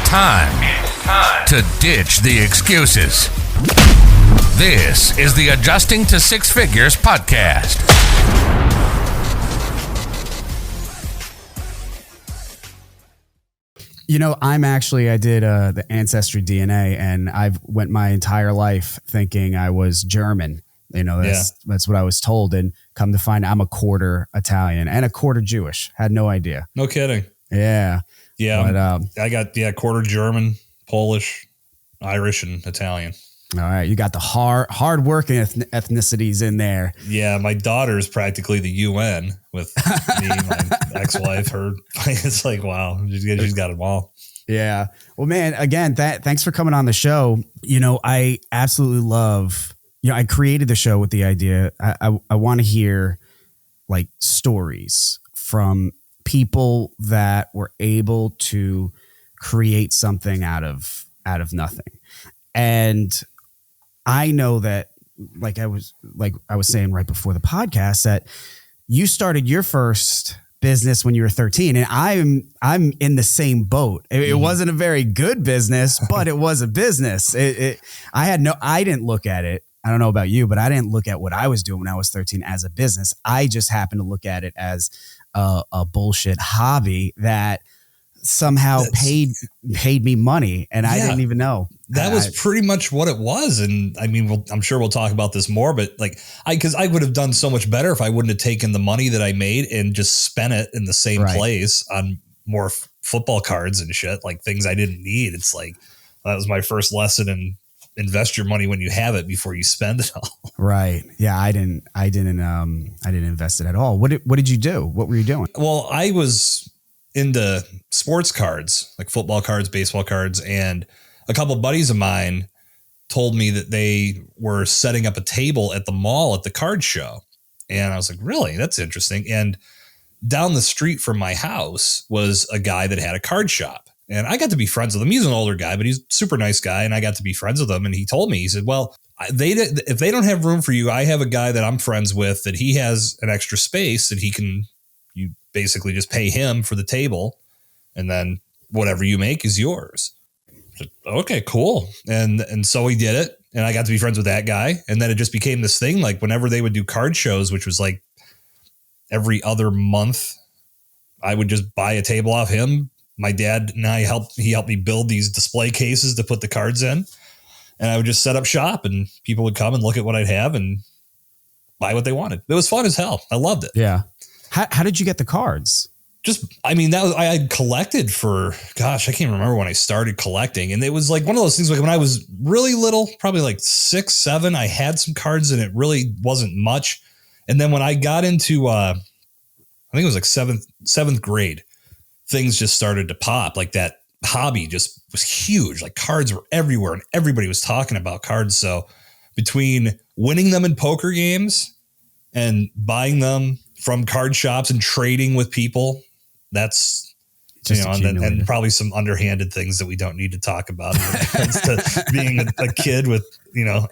time to ditch the excuses. This is the Adjusting to Six Figures podcast. You know, I did the Ancestry DNA, and I've went my entire life thinking I was German. You know, that's what I was told. And come to find I'm a quarter Italian and a quarter Jewish. Had no idea. No kidding. Yeah. Yeah. But, I got quarter German, Polish, Irish, and Italian. All right. You got the hard working ethnicities in there. Yeah. My daughter's practically the UN with me, my ex-wife, her. It's like, wow, she's got it all. Yeah. Well, man, again, thanks for coming on the show. You know, I absolutely love, I created the show with the idea. I want to hear like stories from people that were able to create something out of nothing. And I know that, like I was saying right before the podcast, that you started your first business when you were 13, and I'm in the same boat. It wasn't a very good business, but it was a business. I didn't look at it. I don't know about you, but I didn't look at what I was doing when I was 13 as a business. I just happened to look at it as a bullshit hobby that somehow paid me money, and I didn't even know. That was pretty much what it was. And I mean, I'm sure we'll talk about this more, but like because I would have done so much better if I wouldn't have taken the money that I made and just spent it in the same place on more football cards and shit, like things I didn't need. It's like, that was my first lesson in invest your money when you have it before you spend it all. Right. Yeah. I didn't invest it at all. What did you do? What were you doing? Well, I was into sports cards, like football cards, baseball cards. And a couple of buddies of mine told me that they were setting up a table at the mall at the card show. And I was like, really? That's interesting. And down the street from my house was a guy that had a card shop. And I got to be friends with him. He's an older guy, but he's a super nice guy. And I got to be friends with him. And he told me, he said, well, if they don't have room for you, I have a guy that I'm friends with that he has an extra space that you basically just pay him for the table. And then whatever you make is yours. Said, okay, cool. And so he did it. And I got to be friends with that guy. And then it just became this thing. Like whenever they would do card shows, which was like every other month, I would just buy a table off him. My dad and he helped me build these display cases to put the cards in, and I would just set up shop and people would come and look at what I'd have and buy what they wanted. It was fun as hell. I loved it. Yeah. How did you get the cards? I had collected for, gosh, I can't remember when I started collecting. And it was like one of those things, like when I was really little, probably like 6, 7, I had some cards and it really wasn't much. And then when I got into, I think it was like seventh grade, things just started to pop. Like that hobby just was huge. Like cards were everywhere and everybody was talking about cards. So between winning them in poker games and buying them from card shops and trading with people, that's just, and probably some underhanded things that we don't need to talk about when it comes to being a kid with,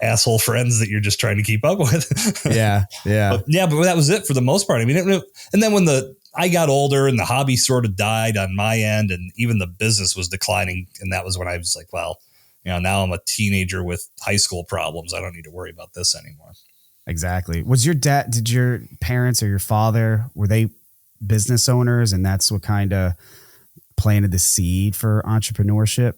asshole friends that you're just trying to keep up with. Yeah. Yeah. But that was it for the most part. I mean, and then when I got older and the hobby sort of died on my end and even the business was declining. And that was when I was like, well, now I'm a teenager with high school problems. I don't need to worry about this anymore. Exactly. Did your parents or your father, were they business owners, and that's what kind of planted the seed for entrepreneurship?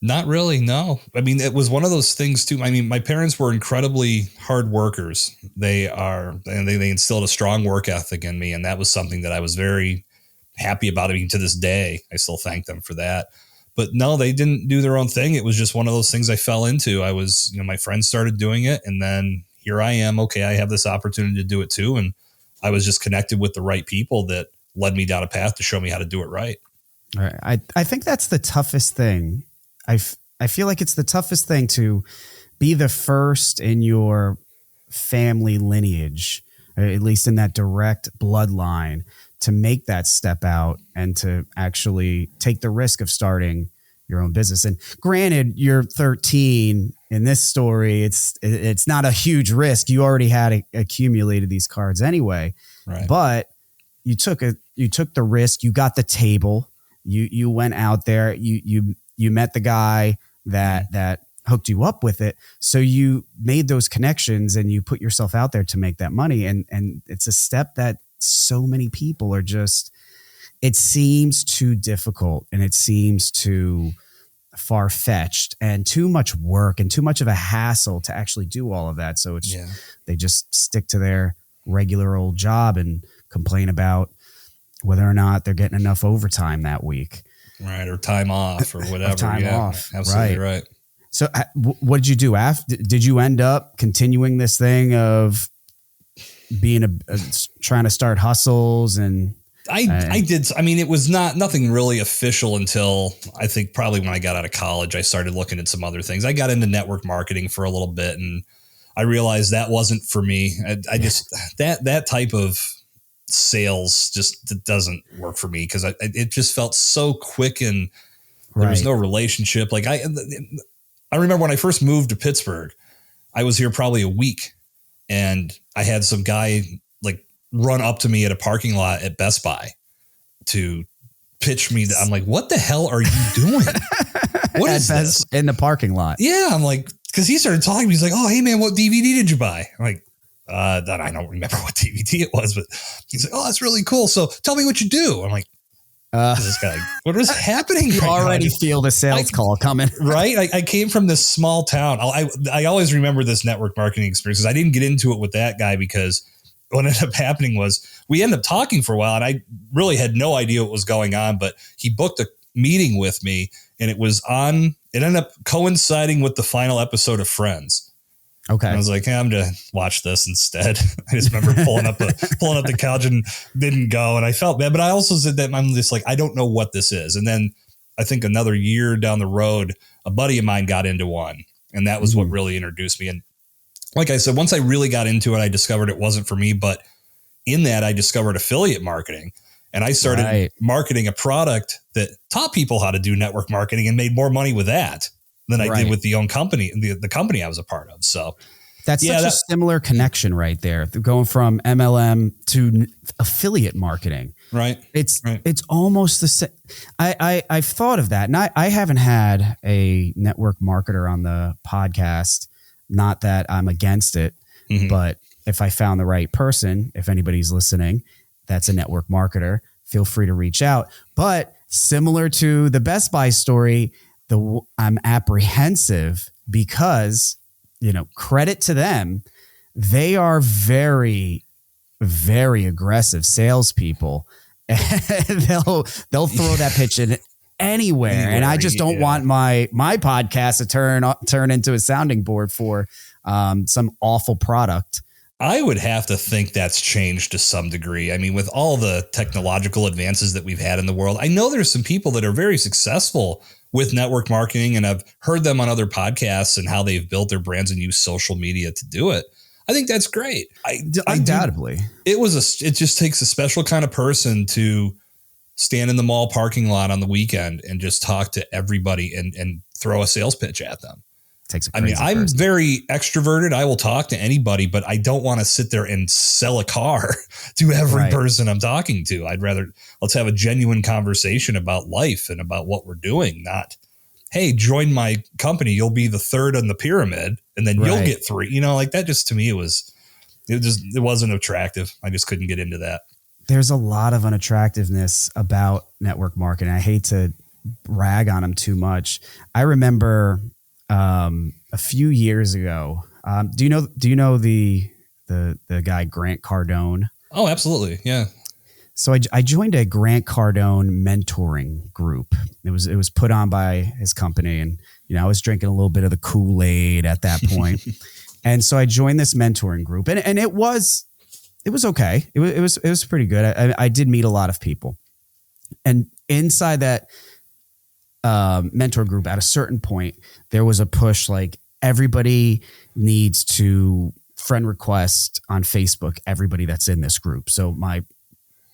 Not really. No. I mean, it was one of those things too. I mean, my parents were incredibly hard workers. They instilled a strong work ethic in me. And that was something that I was very happy about. I mean, to this day, I still thank them for that. But no, they didn't do their own thing. It was just one of those things I fell into. I was, my friends started doing it, and then here I am. Okay, I have this opportunity to do it too. And I was just connected with the right people that led me down a path to show me how to do it right. All right. I think that's the toughest thing. I feel like it's the toughest thing to be the first in your family lineage, or at least in that direct bloodline, to make that step out and to actually take the risk of starting your own business. And granted, you're 13 in this story. It's not a huge risk. You already had accumulated these cards anyway, right? But you took the risk. You got the table. You went out there. You you met the guy that hooked you up with it. So you made those connections and you put yourself out there to make that money. And it's a step that so many people are just, it seems too difficult and it seems too far-fetched and too much work and too much of a hassle to actually do all of that. So they just stick to their regular old job and complain about whether or not they're getting enough overtime that week. Right. Or time off or whatever. Time off. Absolutely right. So what did you do after? Did you end up continuing this thing of being trying to start hustles? And I did. I mean, it was nothing really official until I think probably when I got out of college, I started looking at some other things. I got into network marketing for a little bit and I realized that wasn't for me. I just, that type of sales just doesn't work for me because it just felt so quick and there was no relationship. Like I remember when I first moved to Pittsburgh, I was here probably a week and I had some guy like run up to me at a parking lot at Best Buy to pitch me. I'm like, what the hell are you doing? What is this? In the parking lot? Yeah. I'm like, cause he started talking. He's like, oh, hey man, what DVD did you buy? I'm like, that I don't remember what DVD it was, but he's like, oh, that's really cool. So tell me what you do. I'm like, this guy, what was happening? You already feel the sales call coming, right? I came from this small town. I always remember this network marketing experience because I didn't get into it with that guy because what ended up happening was we ended up talking for a while and I really had no idea what was going on, but he booked a meeting with me and it ended up coinciding with the final episode of Friends. Okay. And I was like, hey, I'm going to watch this instead. I just remember pulling up the couch and didn't go. And I felt bad, but I also said that I'm just like, I don't know what this is. And then I think another year down the road, a buddy of mine got into one and that was what really introduced me. And like I said, once I really got into it, I discovered it wasn't for me, but in that I discovered affiliate marketing and I started marketing a product that taught people how to do network marketing and made more money with that than I did with the company I was a part of. So that's such a similar connection right there. Going from MLM to affiliate marketing. Right. It's almost the same. I've thought of that and I haven't had a network marketer on the podcast. Not that I'm against it, but if I found the right person, if anybody's listening, that's a network marketer, feel free to reach out. But similar to the Best Buy story, I'm apprehensive because, credit to them. They are very, very aggressive salespeople. They'll throw that pitch in anywhere. And I just don't want my podcast to turn into a sounding board for some awful product. I would have to think that's changed to some degree. I mean, with all the technological advances that we've had in the world, I know there's some people that are very successful with network marketing, and I've heard them on other podcasts and how they've built their brands and use social media to do it. I think that's great. Undoubtedly. It just takes a special kind of person to stand in the mall parking lot on the weekend and just talk to everybody and throw a sales pitch at them. I'm very extroverted. I will talk to anybody, but I don't want to sit there and sell a car to every person I'm talking to. I'd rather let's have a genuine conversation about life and about what we're doing. Not, hey, join my company. You'll be the third on the pyramid and then you'll get three. Like that just to me, it wasn't attractive. I just couldn't get into that. There's a lot of unattractiveness about network marketing. I hate to rag on them too much. I remember a few years ago. Do you know the guy Grant Cardone? Oh, absolutely. Yeah. So I joined a Grant Cardone mentoring group. It was put on by his company, and I was drinking a little bit of the Kool-Aid at that point. And so I joined this mentoring group, and it was okay. It was pretty good. I did meet a lot of people, and inside that mentor group, at a certain point, there was a push like everybody needs to friend request on Facebook everybody that's in this group. So my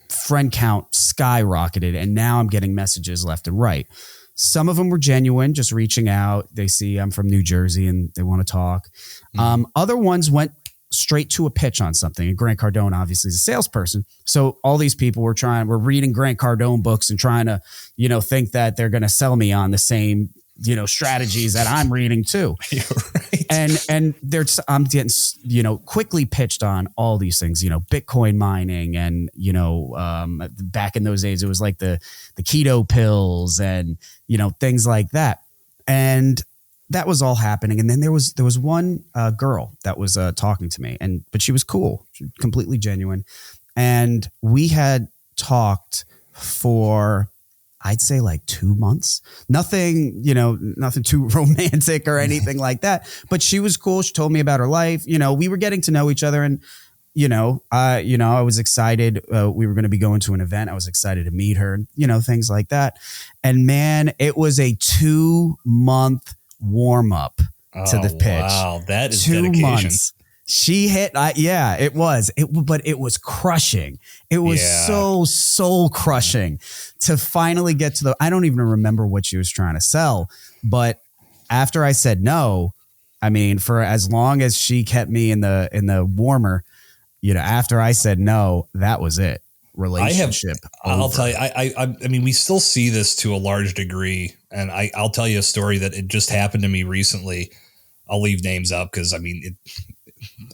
friend count skyrocketed, and now I'm getting messages left and right. Some of them were genuine, just reaching out. They see I'm from New Jersey and they want to talk. Other ones went straight to a pitch on something. And Grant Cardone obviously is a salesperson. So all these people were reading Grant Cardone books and trying to, think that they're going to sell me on the same, strategies that I'm reading too. You're right. And I'm getting, quickly pitched on all these things, Bitcoin mining and, back in those days, it was like the keto pills and, things like that. And that was all happening. And then there was one girl that was talking to me, but she was cool, she was completely genuine. And we had talked for, I'd say like 2 months, nothing too romantic or anything like that, but she was cool. She told me about her life. We were getting to know each other, and, I was excited. We were going to be going to an event. I was excited to meet her, things like that. And man, it was a 2-month warm up to the pitch. Wow. That is 2 dedication. months. She hit, it was, but it was crushing. It was so soul crushing to finally get to I don't even remember what she was trying to sell, but after I said no, I mean, for as long as she kept me in the warmer, after I said no, that was it. Relationship. I'll tell you, I mean, we still see this to a large degree, and I'll tell you a story that it just happened to me recently. I'll leave names up because, I mean,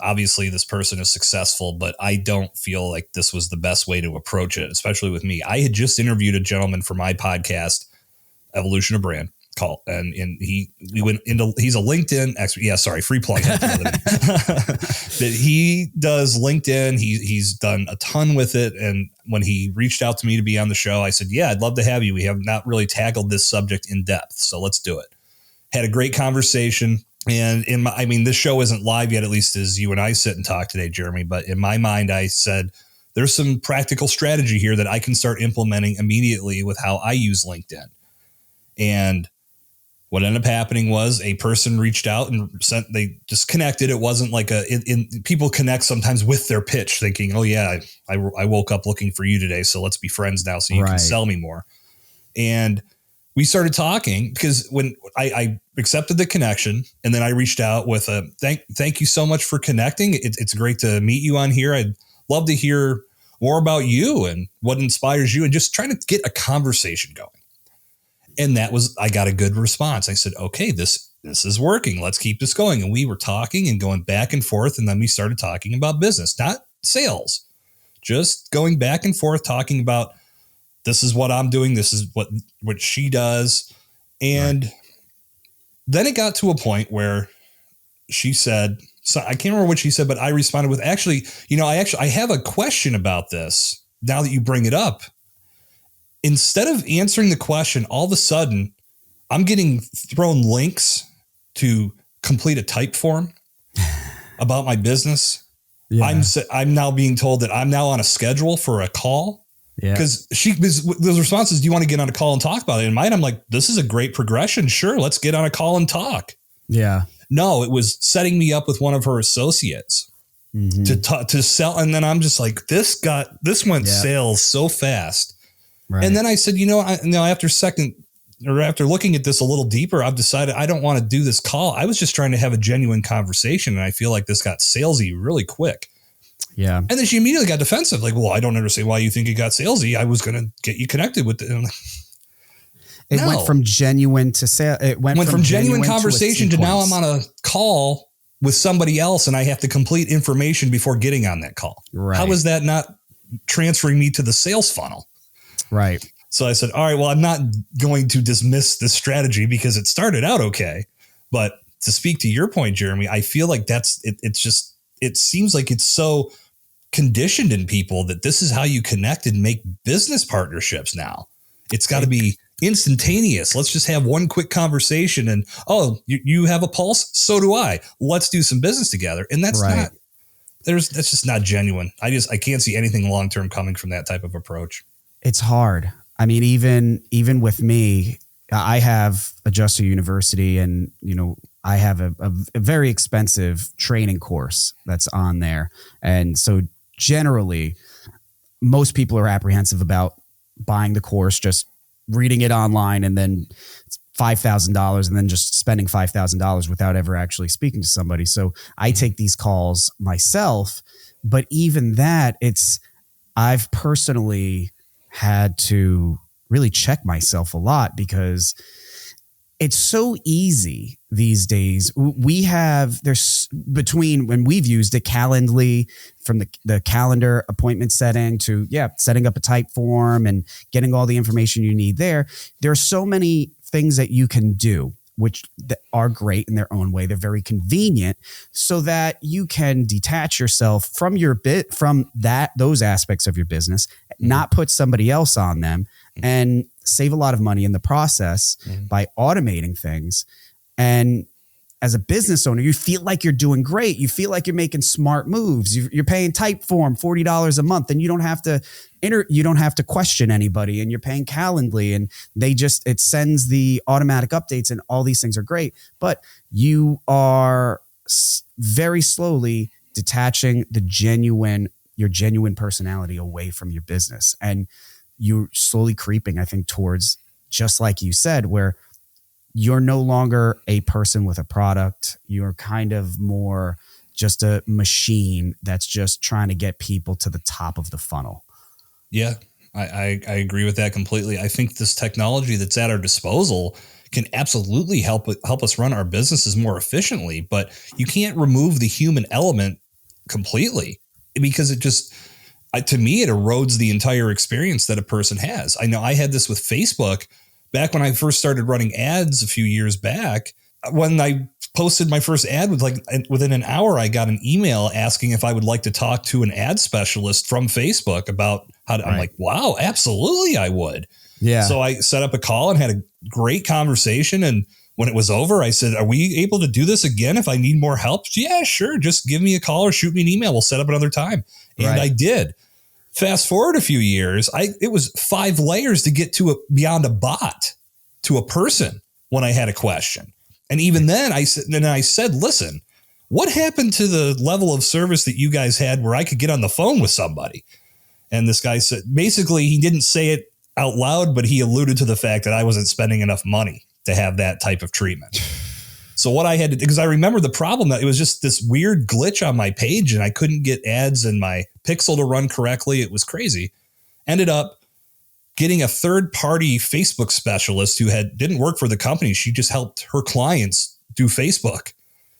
obviously this person is successful, but I don't feel like this was the best way to approach it, especially with me. I had just interviewed a gentleman for my podcast, Evolution of Brand, and he's a LinkedIn expert. Yeah, sorry, free plug. That he does LinkedIn. He's done a ton with it. And when he reached out to me to be on the show, I said, yeah, I'd love to have you. We have not really tackled this subject in depth, so let's do it. Had a great conversation. And this show isn't live yet, at least as you and I sit and talk today, Jeremy. But in my mind, I said, there's some practical strategy here that I can start implementing immediately with how I use LinkedIn. And what ended up happening was a person reached out and they just connected. It wasn't like people connect sometimes with their pitch thinking, oh yeah, I woke up looking for you today, so let's be friends now so you can sell me more. And we started talking because when I accepted the connection, and then I reached out with a thank you so much for connecting. It's great to meet you on here. I'd love to hear more about you and what inspires you, and just trying to get a conversation going. And I got a good response. I said, okay, this is working. Let's keep this going. And we were talking and going back and forth. And then we started talking about business, not sales, just going back and forth, talking about, this is what I'm doing. This is what she does. And then it got to a point where she said, so I can't remember what she said, but I responded with, I have a question about this now that you bring it up. Instead of answering the question, all of a sudden I'm getting thrown links to complete a type form about my business. Yeah. I'm now being told that I'm now on a schedule for a call. Yeah. Because the response is, do you want to get on a call and talk about it? In mine, I'm like, this is a great progression. Sure. Let's get on a call and talk. Yeah. No, it was setting me up with one of her associates to sell. And then I'm just like, this went sales so fast. Right. And then I said, after looking at this a little deeper, I've decided I don't want to do this call. I was just trying to have a genuine conversation. And I feel like this got salesy really quick. Yeah. And then she immediately got defensive. Like, well, I don't understand why you think it got salesy. I was going to get you connected with it. It went from genuine to sale. It went from genuine conversation to now I'm on a call with somebody else and I have to complete information before getting on that call. Right. How is that not transferring me to the sales funnel? Right. So I said, all right, well, I'm not going to dismiss this strategy because it started out okay. But to speak to your point, Jeremy, I feel like it seems like it's so conditioned in people that this is how you connect and make business partnerships now. It's got to be instantaneous. Let's just have one quick conversation and, oh, you have a pulse? So do I. Let's do some business together. And that's that's just not genuine. I can't see anything long-term coming from that type of approach. It's hard. I mean, even with me, I have Adjuster University and, I have a very expensive training course that's on there. And so generally, most people are apprehensive about buying the course, just reading it online and then $5,000 and then just spending $5,000 without ever actually speaking to somebody. So I take these calls myself, but even that, I've personally had to really check myself a lot because it's so easy these days. There's between when we've used it, Calendly, from the calendar appointment setting to, setting up a type form and getting all the information you need there. There are so many things that you can do, which are great in their own way. They're very convenient so that you can detach yourself from those aspects of your business, not put somebody else on them, and save a lot of money in the process by automating things. And as a business owner, you feel like you're doing great. You feel like you're making smart moves. You're paying Typeform $40 a month, and you don't have to question anybody. And you're paying Calendly, and it sends the automatic updates, and all these things are great. But you are very slowly detaching your genuine personality away from your business, and you're slowly creeping, I think, towards, just like you said, where you're no longer a person with a product. You're kind of more just a machine that's just trying to get people to the top of the funnel. Yeah, I agree with that completely. I think this technology that's at our disposal can absolutely help us run our businesses more efficiently, but you can't remove the human element completely, because it just, to me, it erodes the entire experience that a person has. I know I had this with Facebook back when I first started running ads a few years back. When I posted my first ad, within an hour, I got an email asking if I would like to talk to an ad specialist from Facebook about how to, I'm like, wow, absolutely, I would. Yeah. So I set up a call and had a great conversation. And when it was over, I said, are we able to do this again if I need more help? Yeah, sure. Just give me a call or shoot me an email. We'll set up another time. And I did. Fast forward a few years, it was 5 layers to get beyond a bot to a person when I had a question. And even then I said, listen, what happened to the level of service that you guys had where I could get on the phone with somebody? And this guy said, basically, he didn't say it out loud, but he alluded to the fact that I wasn't spending enough money to have that type of treatment. So what I had to do, because I remember the problem, that it was just this weird glitch on my page and I couldn't get ads in my pixel to run correctly. It was crazy. Ended up getting a third-party Facebook specialist who didn't work for the company. She just helped her clients do Facebook.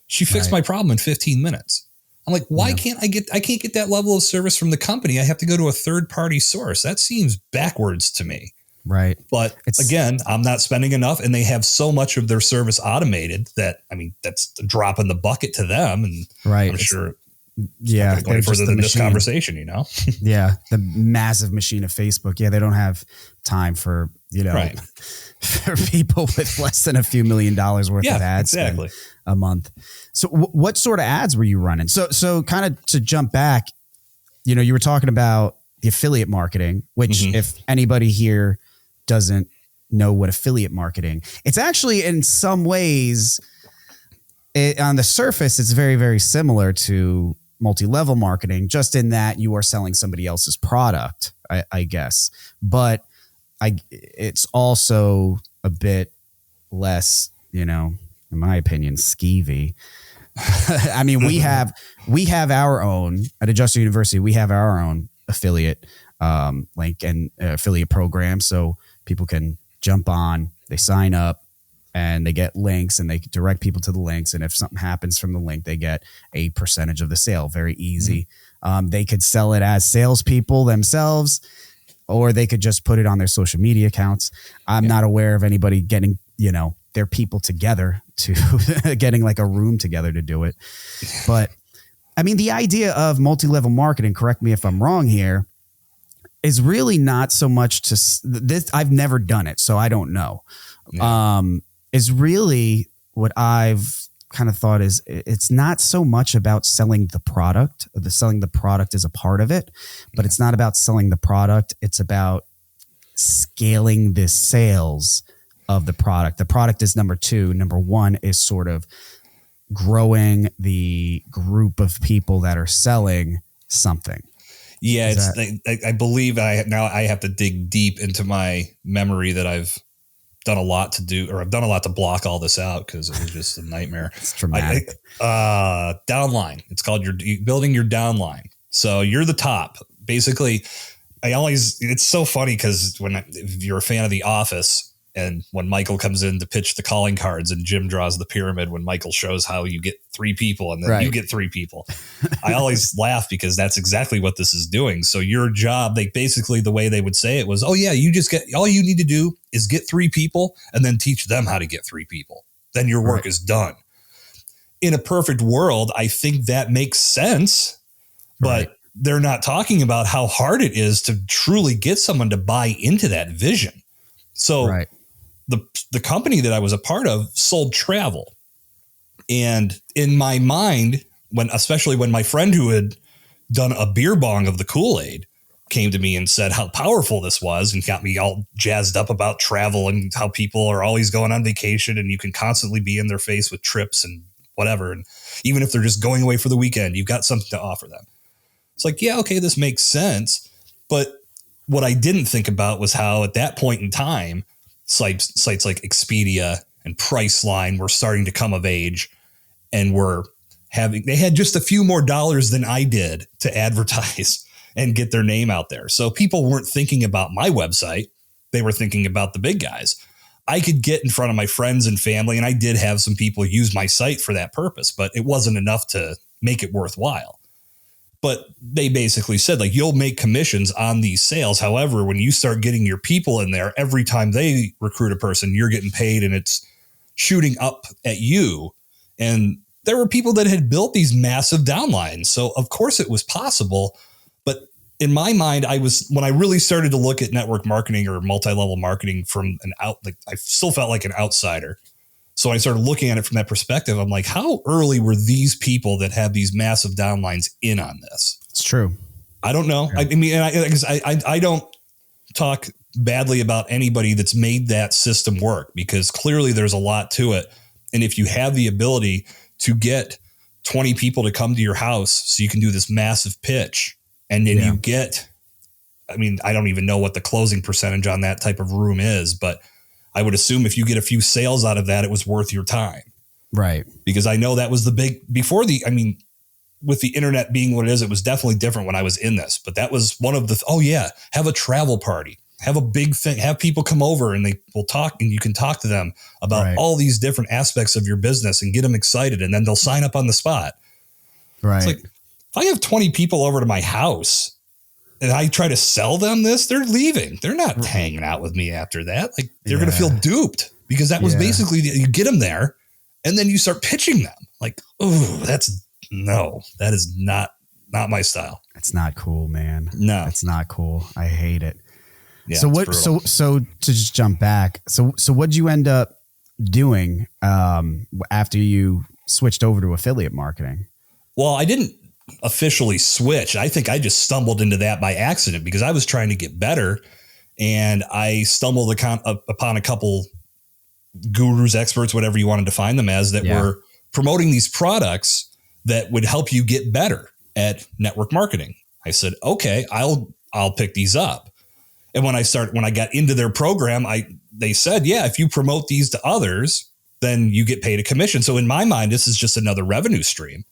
She fixed my problem in 15 minutes. I'm like, why can't I get that level of service from the company? I have to go to a third-party source. That seems backwards to me. Right. But again, I'm not spending enough, and they have so much of their service automated that, I mean, that's a drop in the bucket to them. And I'm sure. Yeah. Going further than this conversation, you know? Yeah. The massive machine of Facebook. Yeah. They don't have time for, for people with less than a few $1 million worth of ads a month. So what sort of ads were you running? So kind of to jump back, you were talking about the affiliate marketing, which if anybody here doesn't know what affiliate marketing, it's actually in some ways on the surface, it's very, very similar to multi-level marketing, just in that you are selling somebody else's product, I guess. But it's also a bit less, in my opinion, skeevy. I mean, we have our own at Adjuster University. We have our own affiliate link and affiliate program, so people can jump on, they sign up, and they get links, and they direct people to the links. And if something happens from the link, they get a percentage of the sale. Very easy. They could sell it as salespeople themselves, or they could just put it on their social media accounts. I'm not aware of anybody getting, their people together to getting like a room together to do it. But I mean, the idea of multi-level marketing, correct me if I'm wrong here, is really not so much this. I've never done it, so I don't know. Yeah. Is really what I've kind of thought is it's not so much about selling the product. Selling the product is a part of it, but it's not about selling the product. It's about scaling the sales of the product. The product is number 2. Number 1 is sort of growing the group of people that are selling something. Yeah, I believe I have to dig deep into my memory that I've done a lot to do, or I've done a lot to block all this out because it was just a nightmare. It's traumatic. Downline. It's called building your downline. So you're the top. Basically, it's so funny because if you're a fan of The Office, and when Michael comes in to pitch the calling cards and Jim draws the pyramid, when Michael shows how you get 3 people and then you get 3 people, I always laugh because that's exactly what this is doing. So your job, basically the way they would say it was, oh yeah, all you need to do is get 3 people and then teach them how to get 3 people. Then your work is done. In a perfect world, I think that makes sense, but they're not talking about how hard it is to truly get someone to buy into that vision. So the company that I was a part of sold travel. And in my mind, especially when my friend who had done a beer bong of the Kool-Aid came to me and said how powerful this was and got me all jazzed up about travel and how people are always going on vacation and you can constantly be in their face with trips and whatever. And even if they're just going away for the weekend, you've got something to offer them. It's like, yeah, okay, this makes sense. But what I didn't think about was how at that point in time, sites like Expedia and Priceline were starting to come of age and they had just a few more dollars than I did to advertise and get their name out there. So people weren't thinking about my website. They were thinking about the big guys. I could get in front of my friends and family, and I did have some people use my site for that purpose, but it wasn't enough to make it worthwhile. But they basically said, like, you'll make commissions on these sales. However, when you start getting your people in there, every time they recruit a person, you're getting paid and it's shooting up at you. And there were people that had built these massive downlines. So of course it was possible. But in my mind, when I really started to look at network marketing or multi-level marketing I still felt like an outsider. So I started looking at it from that perspective. I'm like, how early were these people that have these massive downlines in on this? It's true. I don't know. Yeah. I mean, I don't talk badly about anybody that's made that system work because clearly there's a lot to it. And if you have the ability to get 20 people to come to your house so you can do this massive pitch and then you get, I don't even know what the closing percentage on that type of room is, but I would assume if you get a few sales out of that, it was worth your time. Right. Because I know that was with the internet being what it is, it was definitely different when I was in this, but that was one of the, have a travel party, have a big thing, have people come over and they will talk and you can talk to them about all these different aspects of your business and get them excited. And then they'll sign up on the spot. Right. It's like, if I have 20 people over to my house and I try to sell them this, they're leaving. They're not hanging out with me after that. Like they're going to feel duped because that was basically, you get them there and then you start pitching them like, oh, that is not my style. It's not cool, man. No, it's not cool. I hate it. Yeah, so to just jump back. So what'd you end up doing after you switched over to affiliate marketing? Well, I didn't officially switch. I think I just stumbled into that by accident because I was trying to get better and I stumbled upon a couple gurus, experts, whatever you want to define them as, that were promoting these products that would help you get better at network marketing. I said, okay, I'll pick these up. And when I got into their program, they said, yeah, if you promote these to others, then you get paid a commission. So in my mind, this is just another revenue stream.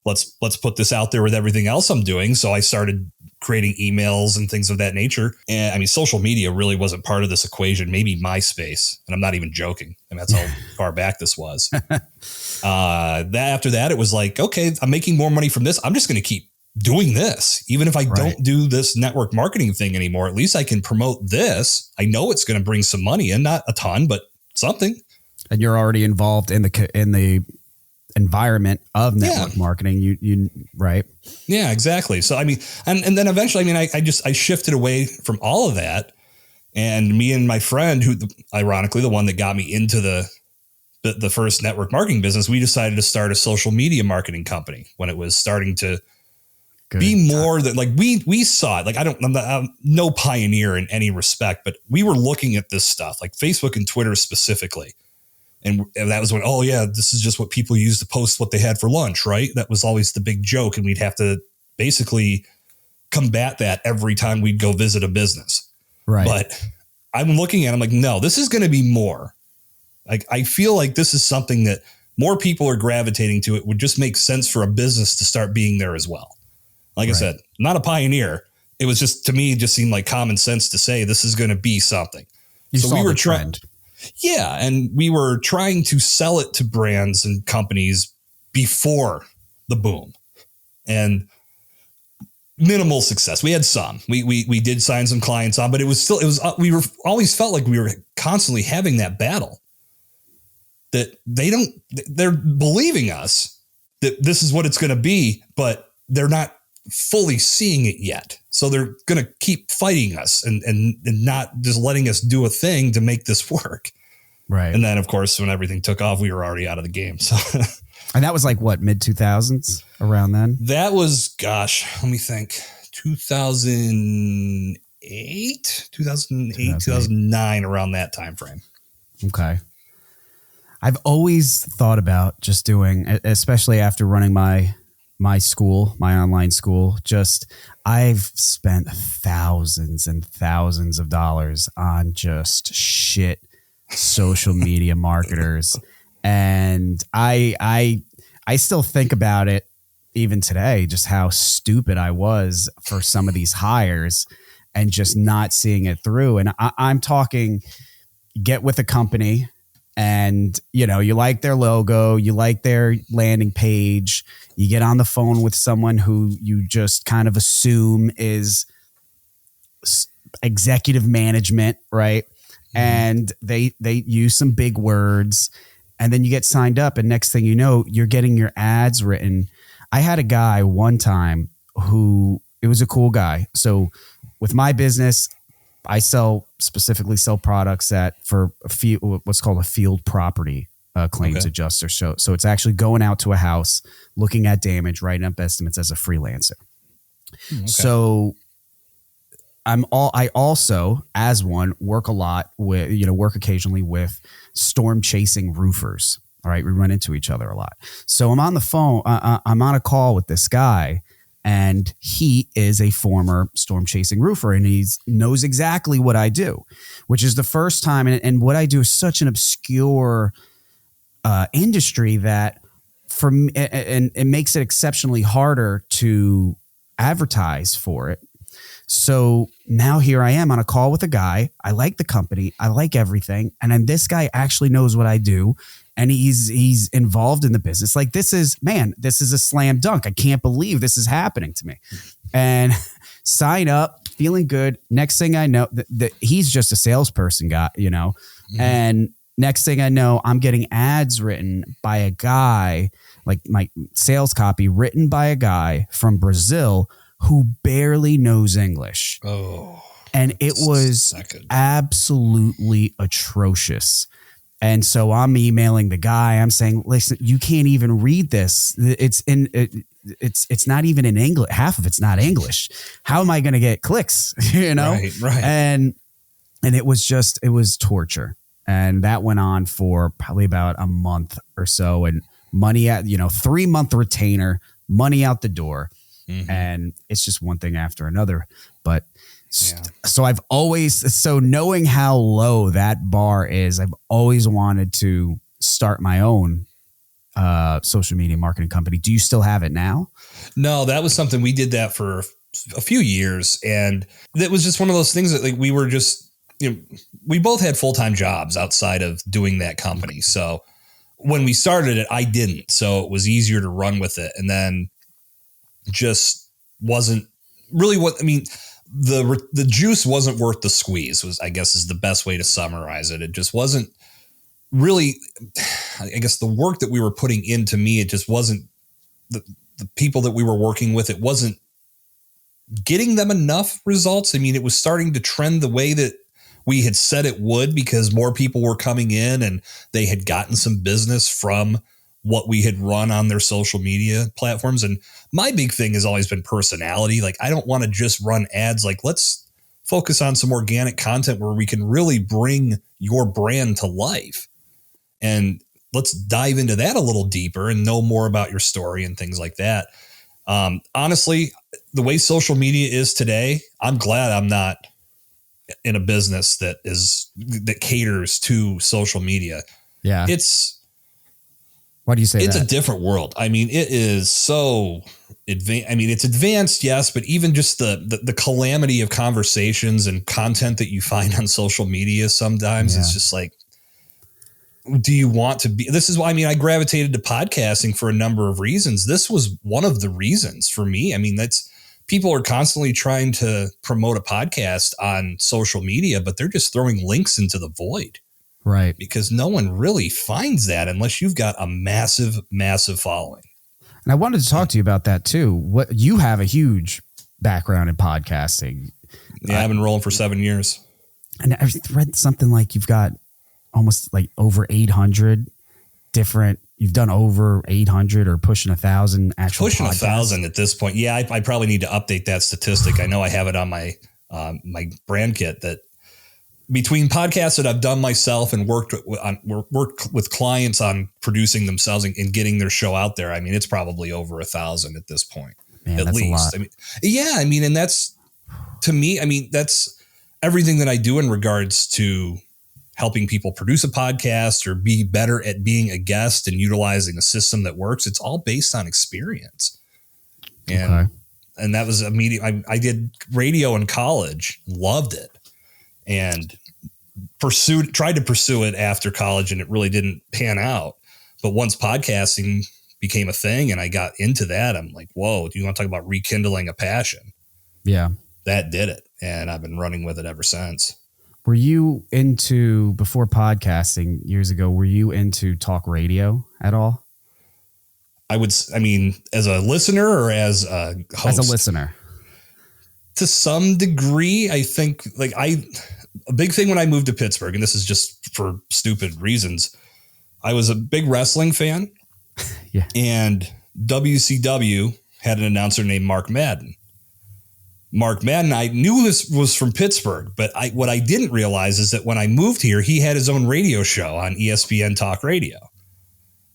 Let's put this out there with everything else I'm doing. So I started creating emails and things of that nature. And social media really wasn't part of this equation, maybe MySpace. And I'm not even joking. And that's how far back this was. After that, it was like, okay, I'm making more money from this. I'm just going to keep doing this. Even if I don't do this network marketing thing anymore, at least I can promote this. I know it's going to bring some money in, not a ton, but something. And you're already involved in the environment of network marketing. You right. Yeah, exactly. So, and then eventually, I shifted away from all of that, and me and my friend, who ironically, the one that got me into the first network marketing business, we decided to start a social media marketing company when it was starting to be more that we saw it. Like, I'm no pioneer in any respect, but we were looking at this stuff like Facebook and Twitter specifically. And that was when, this is just what people use to post what they had for lunch, right? That was always the big joke. And we'd have to basically combat that every time we'd go visit a business. Right. But I'm looking at, I'm like, no, this is going to be more. Like, I feel like this is something that more people are gravitating to. It would just make sense for a business to start being there as well. Like I said, not a pioneer. It was just, to me, it just seemed like common sense to say this is going to be something. So we were trying. Yeah. And we were trying to sell it to brands and companies before the boom, and minimal success. We had some, we did sign some clients on, but we were always felt like we were constantly having that battle that they're believing us that this is what it's going to be, but they're not fully seeing it yet. So they're going to keep fighting us and not just letting us do a thing to make this work. Right. And then, of course, when everything took off, we were already out of the game. So, and that was like what, mid 2000s, around then? That was, gosh, let me think, 2008, 2009, around that time frame. Okay. I've always thought about just doing, especially after running my school, my online school, I've spent thousands and thousands of dollars on just shit social media marketers. And I still think about it even today, just how stupid I was for some of these hires and just not seeing it through. And I'm talking, get with a company and, you like their logo, you like their landing page, you get on the phone with someone who you just kind of assume is executive management, right? And they use some big words, and then you get signed up, and next thing you know, you're getting your ads written. I had a guy one time it was a cool guy. So with my business, I specifically sell products for what's called a field property claims adjuster. So it's actually going out to a house, looking at damage, writing up estimates as a freelancer. Okay. So I also, as one, work a lot with, work occasionally with storm chasing roofers. All right. We run into each other a lot. So I'm on the phone. I'm on a call with this guy, and he is a former storm chasing roofer, and he knows exactly what I do, which is the first time. And what I do is such an obscure industry that for me, and it makes it exceptionally harder to advertise for it. So now here I am on a call with a guy. I like the company. I like everything. And then this guy actually knows what I do. And he's involved in the business. Like, this is a slam dunk. I can't believe this is happening to me. And sign up, feeling good. Next thing I know, that he's just a salesperson guy, and next thing I know, I'm getting ads written by a guy, like my sales copy written by a guy from Brazil who barely knows English. Oh, and it was absolutely atrocious. And so I'm emailing the guy. I'm saying, listen, you can't even read this. It's not even in English. Half of it's not English. How am I going to get clicks? Right. And it was torture. And that went on for probably about a month or so, and money at, 3-month retainer, money out the door. Mm-hmm. And it's just one thing after another. But so I've always, knowing how low that bar is, I've always wanted to start my own social media marketing company. Do you still have it now? No, that was something we did that for a few years. And that was just one of those things that, like, we were just, we both had full-time jobs outside of doing that company. So when we started it, I didn't. So it was easier to run with it. And then just wasn't really the juice wasn't worth the squeeze, I guess is the best way to summarize it. It just wasn't really, I guess, the work that we were putting into me. It just wasn't the people that we were working with. It wasn't getting them enough results. I mean, it was starting to trend the way that we had said it would, because more people were coming in and they had gotten some business from what we had run on their social media platforms. And my big thing has always been personality. Like, I don't want to just run ads. Like, let's focus on some organic content where we can really bring your brand to life. And let's dive into that a little deeper and know more about your story and things like that. Honestly, the way social media is today, I'm glad I'm not in a business that caters to social media. Yeah. Why do you say it's that? a different world. I mean, it is so advanced. I mean, it's advanced, yes, but even just the calamity of conversations and content that you find on social media sometimes it's just like, do you want to be? This is why, I mean, I gravitated to podcasting for a number of reasons. This was one of the reasons for me. I mean, people are constantly trying to promote a podcast on social media, but they're just throwing links into the void. Right. Because no one really finds that unless you've got a massive, massive following. And I wanted to talk to you about that too. You have a huge background in podcasting. Yeah, I've been rolling for 7 years. And I read something like you've got almost like over 800 different, you've done over 800 or pushing 1,000 actual pushing podcasts. 1,000 at this point. Yeah, I probably need to update that statistic. I know I have it on my brand kit that between podcasts that I've done myself and worked with clients on producing themselves and getting their show out there. I mean, it's probably over 1,000 at this point, Man, at least. I mean, yeah, I mean, and that's, to me, I mean, that's everything that I do in regards to helping people produce a podcast or be better at being a guest and utilizing a system that works. It's all based on experience. And that was immediate. I did radio in college, loved it. And tried to pursue it after college, and it really didn't pan out. But once podcasting became a thing and I got into that, I'm like, whoa, do you want to talk about rekindling a passion? Yeah. That did it. And I've been running with it ever since. Before podcasting years ago, were you into talk radio at all? As a listener or as a host? As a listener. To some degree, I think a big thing when I moved to Pittsburgh, and this is just for stupid reasons, I was a big wrestling fan. Yeah. And WCW had an announcer named Mark Madden. Mark Madden, I knew this was from Pittsburgh, but what I didn't realize is that when I moved here, he had his own radio show on ESPN Talk Radio.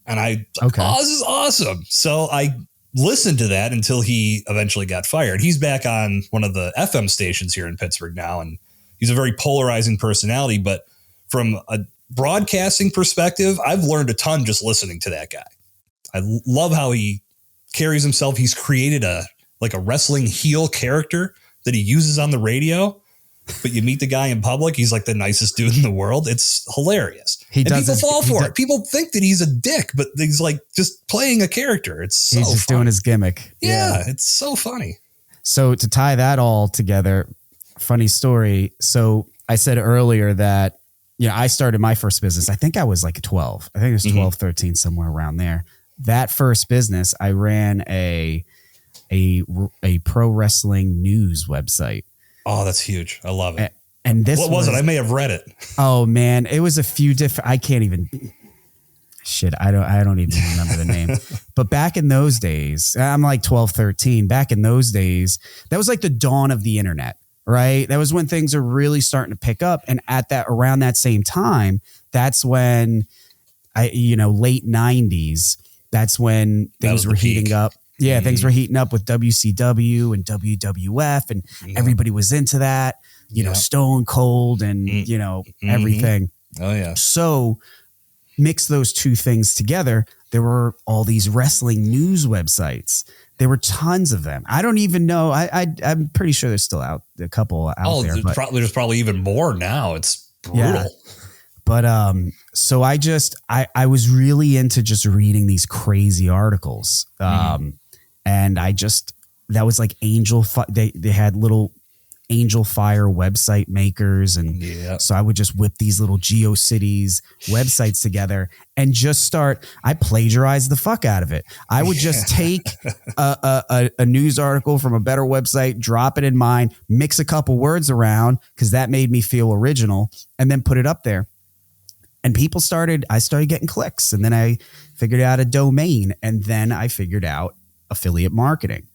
And oh, this is awesome. So I listened to that until he eventually got fired. He's back on one of the FM stations here in Pittsburgh now, and he's a very polarizing personality. But from a broadcasting perspective, I've learned a ton just listening to that guy. I love how he carries himself. He's created a wrestling heel character that he uses on the radio, but you meet the guy in public, he's like the nicest dude in the world. It's hilarious. People fall for it. People think that he's a dick, but he's like just playing a character. He's just doing his gimmick. Yeah, it's so funny. So to tie that all together, funny story. So I said earlier that, I started my first business. I think I was like 12. I think it was 12, 13, somewhere around there. That first business, I ran a pro wrestling news website. Oh, that's huge. I love it. And what was it? I may have read it. Oh man, it was a few different. I can't even. Shit, I don't even remember the name. But back in those days, I'm like 12, 13. Back in those days, that was like the dawn of the internet, right? That was when things are really starting to pick up. And around that same time, that's when late 90s. That's when things were heating up. Yeah, things were heating up with WCW and WWF, and everybody was into that, Stone Cold and, everything. Oh, yeah. So mix those two things together. There were all these wrestling news websites. There were tons of them. I don't even know. I'm pretty sure there's still a couple out there. There's probably even more now. It's brutal. Yeah. But so I was really into just reading these crazy articles. And that was like they had little Angel Fire website makers. And so I would just whip these little GeoCities websites together and just I plagiarized the fuck out of it. I would just take a news article from a better website, drop it in mine, mix a couple words around because that made me feel original, and then put it up there. And I started getting clicks, and then I figured out a domain, and then I figured out affiliate marketing,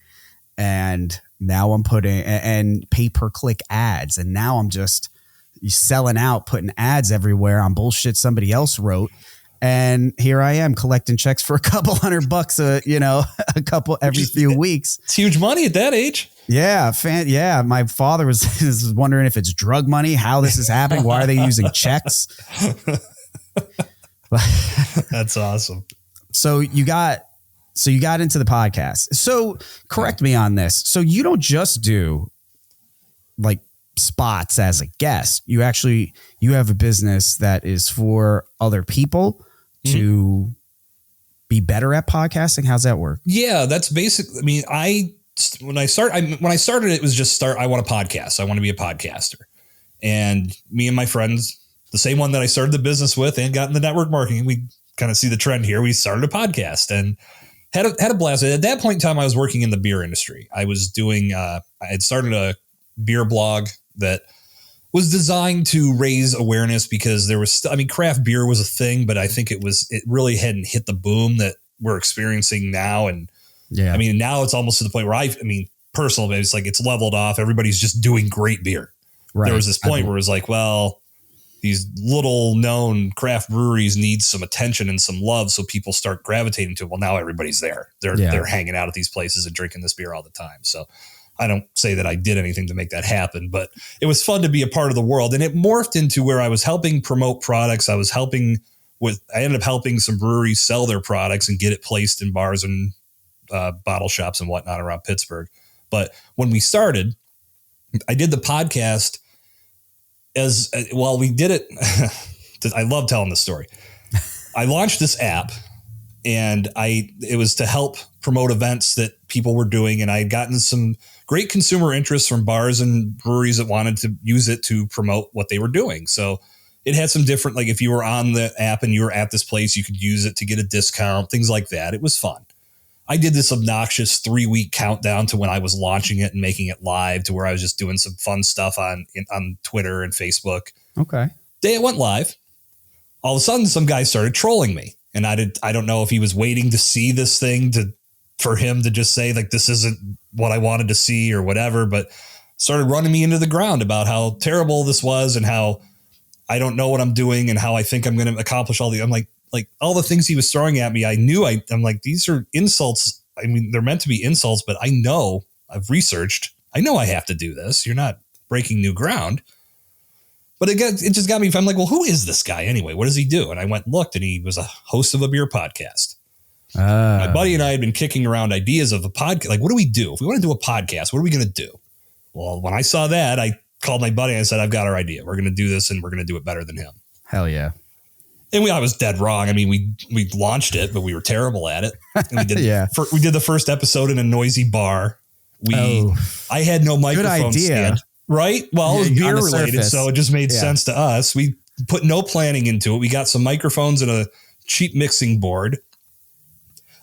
and now I'm putting and pay-per-click ads. And now I'm just selling out, putting ads everywhere on bullshit somebody else wrote. And here I am collecting checks for a couple $100, a couple every few weeks. It's huge money at that age. Yeah, yeah. My father is wondering if it's drug money, how this is happening. Why are they using checks? That's awesome. So you got into the podcast. So correct me on this. So you don't just do like spots as a guest. You have a business that is for other people to be better at podcasting. How's that work? Yeah, that's basically, I mean, when I started, it was just I want a podcast. I want to be a podcaster. And me and my friends, the same one that I started the business with and got in the network marketing, we kind of see the trend here. We started a podcast and had a blast. At that point in time, I was working in the beer industry. I was doing, I had started a beer blog that was designed to raise awareness because there was, craft beer was a thing, but I think it really hadn't hit the boom that we're experiencing now. And yeah, now it's almost to the point where personally, it's like, it's leveled off. Everybody's just doing great beer. Right. There was this point where it was like, well, these little known craft breweries need some attention and some love. So people start gravitating to it. Well, now everybody's there. They're hanging out at these places and drinking this beer all the time. So I don't say that I did anything to make that happen, but it was fun to be a part of the world. And it morphed into where I was helping promote products. I ended up helping some breweries sell their products and get it placed in bars and bottle shops and whatnot around Pittsburgh. But when we started, I did the podcast we did it. I love telling this story. I launched this app and it was to help promote events that people were doing. And I had gotten some great consumer interest from bars and breweries that wanted to use it to promote what they were doing. So it had some different, like if you were on the app and you were at this place, you could use it to get a discount, things like that. It was fun. I did this obnoxious 3-week countdown to when I was launching it and making it live, to where I was just doing some fun stuff on Twitter and Facebook. Okay. Day it went live. All of a sudden, some guy started trolling me. And I don't know if he was waiting to see this thing for him to just say like, this isn't what I wanted to see or whatever, but started running me into the ground about how terrible this was and how I don't know what I'm doing and how I think I'm going to accomplish I'm like all the things he was throwing at me, I knew I'm like, these are insults. They're meant to be insults, but I've researched. I know I have to do this. You're not breaking new ground. But it just got me. I'm like, well, who is this guy anyway? What does he do? And I went and looked, and he was a host of a beer podcast. My buddy and I had been kicking around ideas of a podcast. Like, what do we do? If we want to do a podcast, what are we going to do? Well, when I saw that, I called my buddy and I said, I've got our idea. We're going to do this, and we're going to do it better than him. Hell yeah. And I was dead wrong. We launched it, but we were terrible at it. And we did we did the first episode in a noisy bar. I had no microphone stand. Right? Well, it was beer related, so it just made sense to us. We put no planning into it. We got some microphones and a cheap mixing board.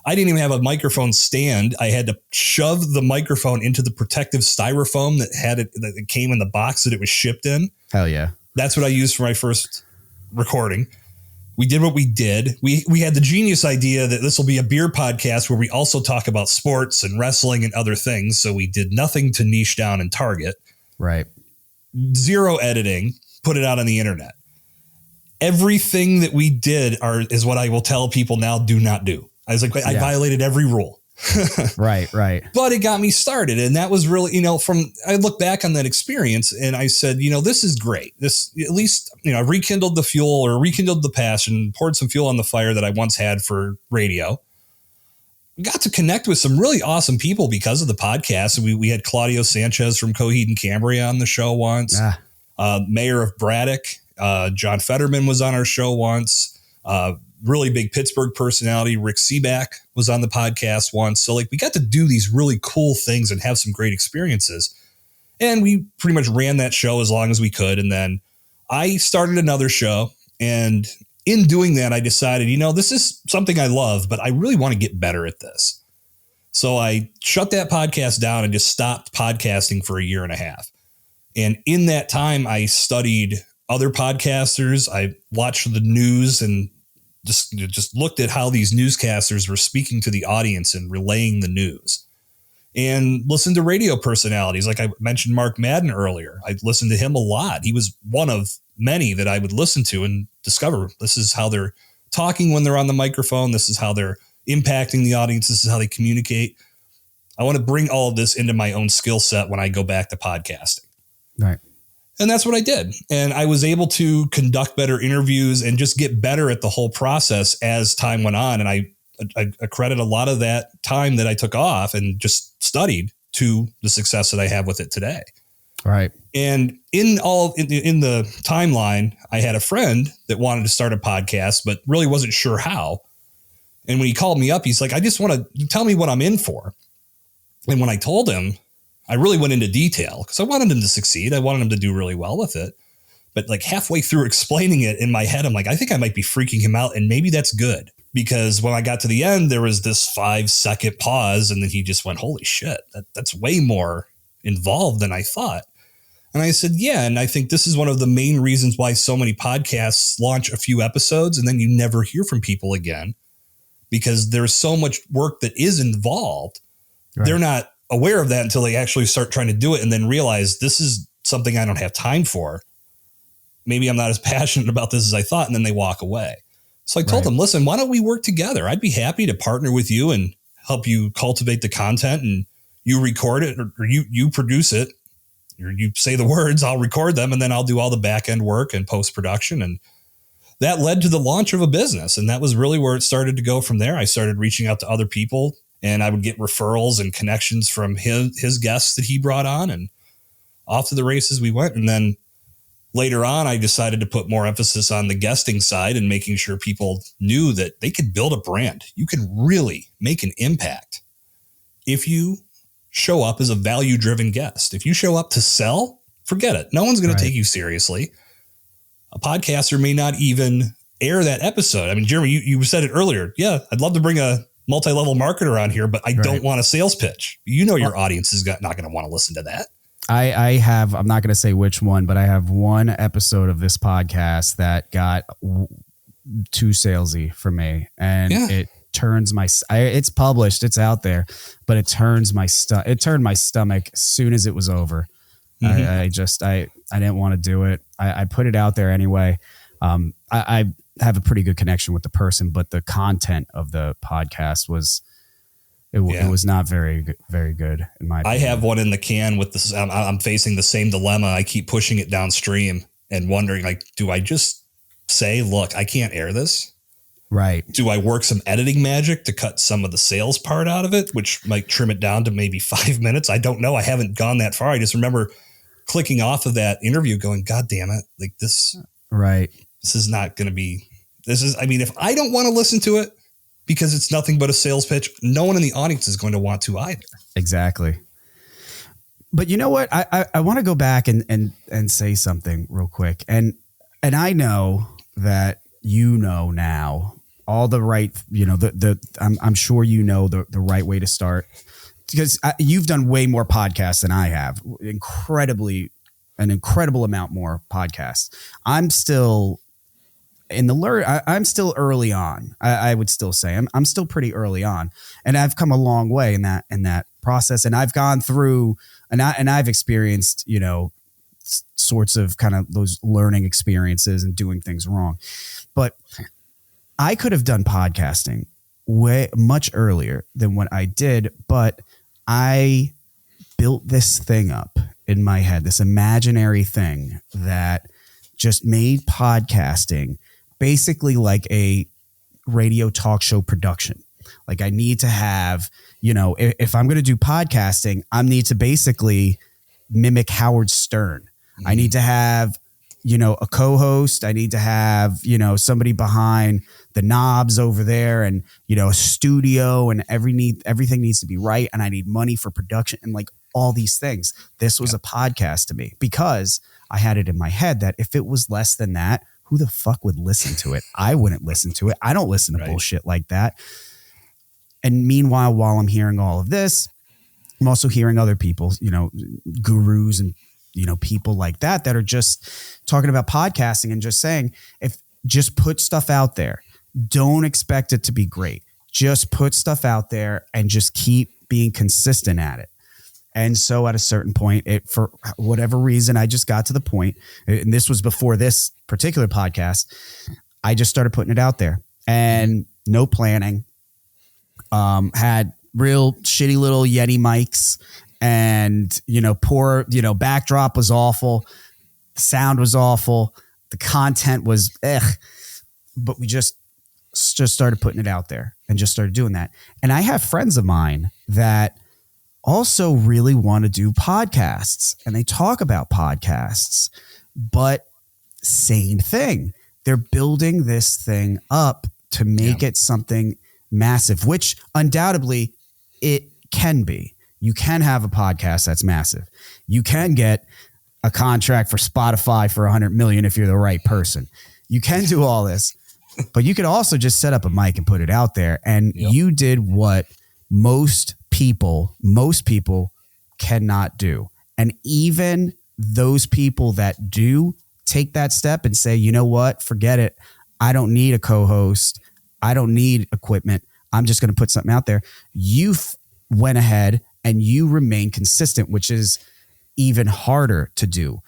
I didn't even have a microphone stand. I had to shove the microphone into the protective styrofoam that came in the box that it was shipped in. Hell yeah. That's what I used for my first recording. We did what we did. We had the genius idea that this will be a beer podcast where we also talk about sports and wrestling and other things. So we did nothing to niche down and target. Right. Zero editing, put it out on the internet. Everything that we did is what I will tell people now, do not do. I was like, I violated every rule. Right. But it got me started. And that was really, I look back on that experience and I said, this is great. This, at least, I rekindled the passion, poured some fuel on the fire that I once had for radio. Got to connect with some really awesome people because of the podcast. We had Claudio Sanchez from Coheed and Cambria on the show once. Mayor of Braddock, John Fetterman was on our show once. Really big Pittsburgh personality, Rick Seaback, was on the podcast once. So we got to do these really cool things and have some great experiences. And we pretty much ran that show as long as we could. And then I started another show. And in doing that, I decided, this is something I love, but I really want to get better at this. So I shut that podcast down and just stopped podcasting for 1.5 years. And in that time, I studied other podcasters. I watched the news and just looked at how these newscasters were speaking to the audience and relaying the news, and listened to radio personalities. Like I mentioned Mark Madden earlier. I listened to him a lot. He was one of many that I would listen to and discover this is how they're talking when they're on the microphone. This is how they're impacting the audience. This is how they communicate. I want to bring all of this into my own skill set when I go back to podcasting. Right. And that's what I did. And I was able to conduct better interviews and just get better at the whole process as time went on. And I credit a lot of that time that I took off and just studied to the success that I have with it today. Right. And in the timeline, I had a friend that wanted to start a podcast, but really wasn't sure how. And when he called me up, he's like, I just want to tell me what I'm in for. And when I told him, I really went into detail because I wanted him to succeed. I wanted him to do really well with it. But like halfway through explaining it in my head, I'm like, I think I might be freaking him out. And maybe that's good, because when I got to the end, there was this 5-second pause. And then he just went, holy shit, that's way more involved than I thought. And I said, yeah. And I think this is one of the main reasons why so many podcasts launch a few episodes and then you never hear from people again, because there's so much work that is involved. Right. They're not aware of that until they actually start trying to do it and then realize this is something I don't have time for. Maybe I'm not as passionate about this as I thought. And then they walk away. So I told them, listen, why don't we work together? I'd be happy to partner with you and help you cultivate the content, and you record it, or you produce it. You say the words, I'll record them, and then I'll do all the back end work and post production. And that led to the launch of a business. And that was really where it started to go from there. I started reaching out to other people, and I would get referrals and connections from his guests that he brought on, and off to the races we went. And then later on, I decided to put more emphasis on the guesting side and making sure people knew that they could build a brand. You can really make an impact if you show up as a value-driven guest. If you show up to sell, forget it. No one's going to take you seriously. A podcaster may not even air that episode. I mean, Jeremy, you said it earlier. Yeah, I'd love to bring a multi-level marketer on here, but I don't want a sales pitch. You know, your audience is not going to want to listen to that. I have, I'm not going to say which one, but I have one episode of this podcast that got too salesy for me. And it turns it's published, it's out there, but it turned my stomach as soon as it was over. Mm-hmm. I didn't want to do it. I put it out there anyway. I have a pretty good connection with the person, but the content of the podcast was not very good in my opinion. I have one in the can with this. I'm facing the same dilemma. I keep pushing it downstream and wondering, like, do I just say, look, I can't air this? Right. Do I work some editing magic to cut some of the sales part out of it, which might trim it down to maybe 5 minutes? I don't know. I haven't gone that far. I just remember clicking off of that interview going, God damn it. Like this. Right. This is not going to be, I mean, if I don't want to listen to it because it's nothing but a sales pitch, no one in the audience is going to want to either. Exactly. But you know what? I want to go back and say something real quick. And I know that, you know, now all the right, you know, I'm sure you know the right way to start, because you've done way more podcasts than I have. An incredible amount more podcasts. I'm still I'm still early on. I would still say I'm still pretty early on, and I've come a long way in that process. And I've gone through and I've experienced, you know, sorts of kind of those learning experiences and doing things wrong. But I could have done podcasting way much earlier than what I did, but I built this thing up in my head, this imaginary thing that just made podcasting basically like a radio talk show production. Like I need to have, you know, if I'm going to do podcasting, I need to basically mimic Howard Stern. Mm-hmm. I need to have, you know, a co-host. I need to have, you know, somebody behind the knobs over there, and, you know, a studio, and everything needs to be right. And I need money for production and like all these things. This was a podcast to me because I had it in my head that if it was less than that, who the fuck would listen to it? I wouldn't listen to it. I don't listen to bullshit like that. And meanwhile, while I'm hearing all of this, I'm also hearing other people, you know, gurus and, you know, people like that are just talking about podcasting and just saying, just put stuff out there. Don't expect it to be great. Just put stuff out there and just keep being consistent at it. And so at a certain point, for whatever reason, I just got to the point, and this was before this particular podcast, I just started putting it out there and no planning. Had real shitty little Yeti mics, and, poor, backdrop was awful. The sound was awful. The content was but we just started putting it out there and just started doing that. And I have friends of mine that also really want to do podcasts, and they talk about podcasts, but same thing. They're building this thing up to make it something massive, which undoubtedly it can be. You can have a podcast that's massive. You can get a contract for Spotify for $100 million if you're the right person. You can do all this, but you could also just set up a mic and put it out there. And you did what most people cannot do. And even those people that do take that step and say, you know what, forget it. I don't need a co-host. I don't need equipment. I'm just going to put something out there. You went ahead and you remain consistent, which is even harder to do.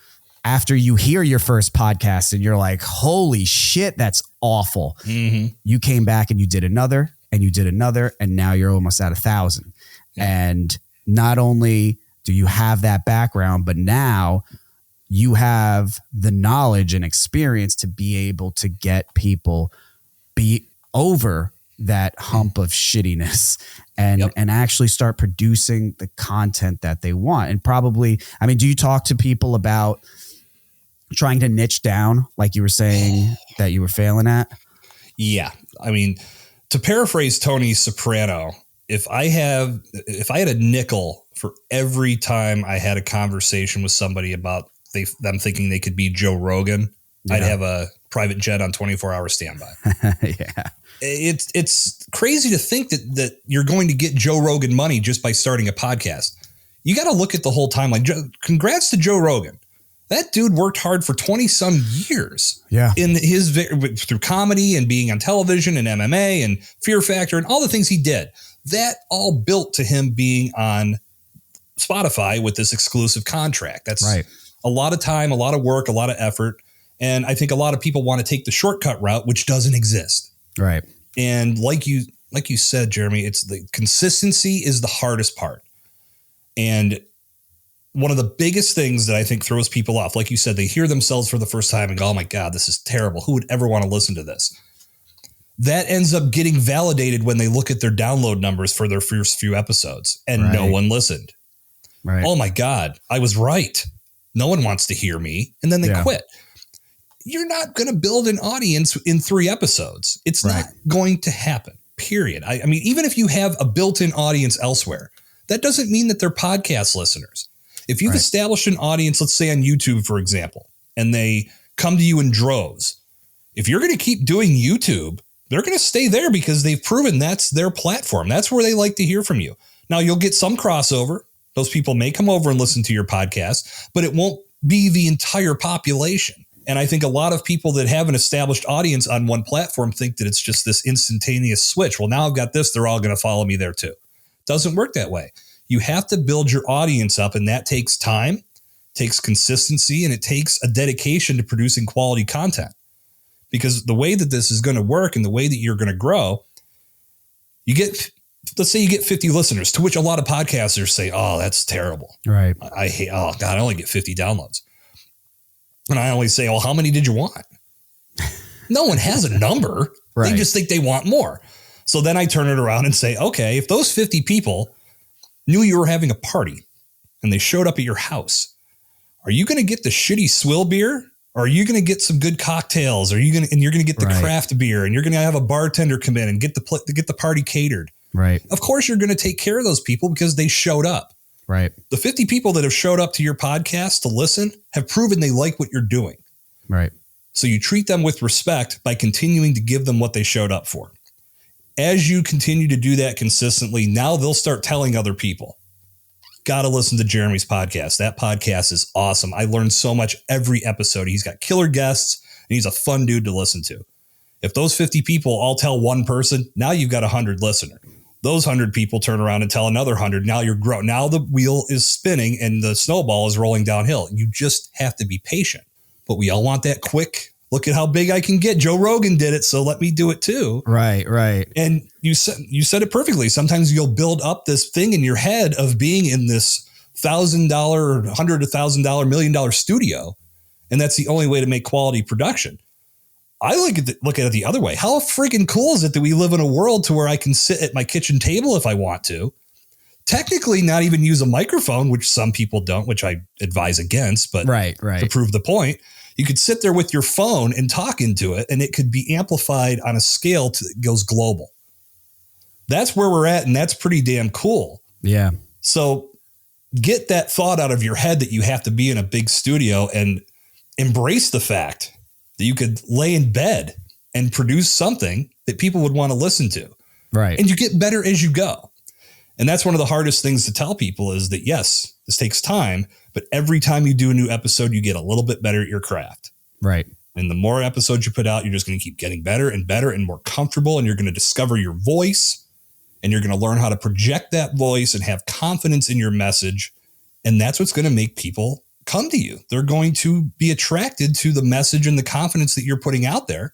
After you hear your first podcast and you're like, holy shit, that's awful. Mm-hmm. You came back and you did another and you did another, and now you're almost at 1,000. Yeah. And not only do you have that background, but now you have the knowledge and experience to be able to get people be over that hump of shittiness and actually start producing the content that they want. And probably, I mean, do you talk to people about trying to niche down, like you were saying that you were failing at? Yeah. I mean, to paraphrase Tony Soprano, if I had a nickel for every time I had a conversation with somebody about them thinking they could be Joe Rogan, I'd have a private jet on 24-hour standby. Yeah. It's crazy to think that you're going to get Joe Rogan money just by starting a podcast. You got to look at the whole time. Like, congrats to Joe Rogan. That dude worked hard for 20 some years in through comedy and being on television and MMA and Fear Factor and all the things he did. That all built to him being on Spotify with this exclusive contract. That's a lot of time, a lot of work, a lot of effort. And I think a lot of people want to take the shortcut route, which doesn't exist. Right. And like you said, Jeremy, it's the consistency is the hardest part. And one of the biggest things that I think throws people off, like you said, they hear themselves for the first time and go, oh my God, this is terrible. Who would ever want to listen to this? That ends up getting validated when they look at their download numbers for their first few episodes and no one listened. Right. Oh my God, I was right. No one wants to hear me. And then they quit. You're not going to build an audience in 3 episodes. It's not going to happen, period. I mean, even if you have a built-in audience elsewhere, that doesn't mean that they're podcast listeners. If you've established an audience, let's say on YouTube, for example, and they come to you in droves, if you're going to keep doing YouTube, they're going to stay there because they've proven that's their platform. That's where they like to hear from you. Now, you'll get some crossover. Those people may come over and listen to your podcast, but it won't be the entire population. And I think a lot of people that have an established audience on one platform think that it's just this instantaneous switch. Well, now I've got this. They're all going to follow me there too. Doesn't work that way. You have to build your audience up, and that takes time, takes consistency, and it takes a dedication to producing quality content. Because the way that this is going to work and the way that you're going to grow, let's say you get 50 listeners, to which a lot of podcasters say, oh, that's terrible. Right. I hate, oh God, I only get 50 downloads. And I always say, well, how many did you want? No one has a number. They just think they want more. So then I turn it around and say, okay, if those 50 people knew you were having a party and they showed up at your house, are you going to get the shitty swill beer? Or are you going to get some good cocktails? You're going to get the craft beer, and you're going to have a bartender come in and get the party catered. Right. Of course, you're going to take care of those people because they showed up. Right. The 50 people that have showed up to your podcast to listen have proven they like what you're doing. Right. So you treat them with respect by continuing to give them what they showed up for. As you continue to do that consistently, now they'll start telling other people, got to listen to Jeremy's podcast. That podcast is awesome. I learned so much every episode. He's got killer guests and he's a fun dude to listen to. If those 50 people all tell one person, now you've got 100 listeners. Those 100 people turn around and tell another 100. Now you're growing. Now the wheel is spinning and the snowball is rolling downhill. You just have to be patient. But we all want that quick Look at how big I can get. Joe Rogan did it, so let me do it too. Right. And you said it perfectly. Sometimes you'll build up this thing in your head of being in this $1,000, $100,000, $1,000, $1 million studio, and that's the only way to make quality production. I look at it the other way. How freaking cool is it that we live in a world to where I can sit at my kitchen table if I want to, technically not even use a microphone, which some people don't, which I advise against, but right. to prove the point, you could sit there with your phone and talk into it, and it could be amplified on a scale that goes global. That's where we're at, and that's pretty damn cool. Yeah. So get that thought out of your head that you have to be in a big studio, and embrace the fact that you could lay in bed and produce something that people would want to listen to. Right. And you get better as you go. And that's one of the hardest things to tell people is that, yes, this takes time, but every time you do a new episode, you get a little bit better at your craft. Right. And the more episodes you put out, you're just going to keep getting better and better and more comfortable. And you're going to discover your voice, and you're going to learn how to project that voice and have confidence in your message. And that's what's going to make people come to you. They're going to be attracted to the message and the confidence that you're putting out there.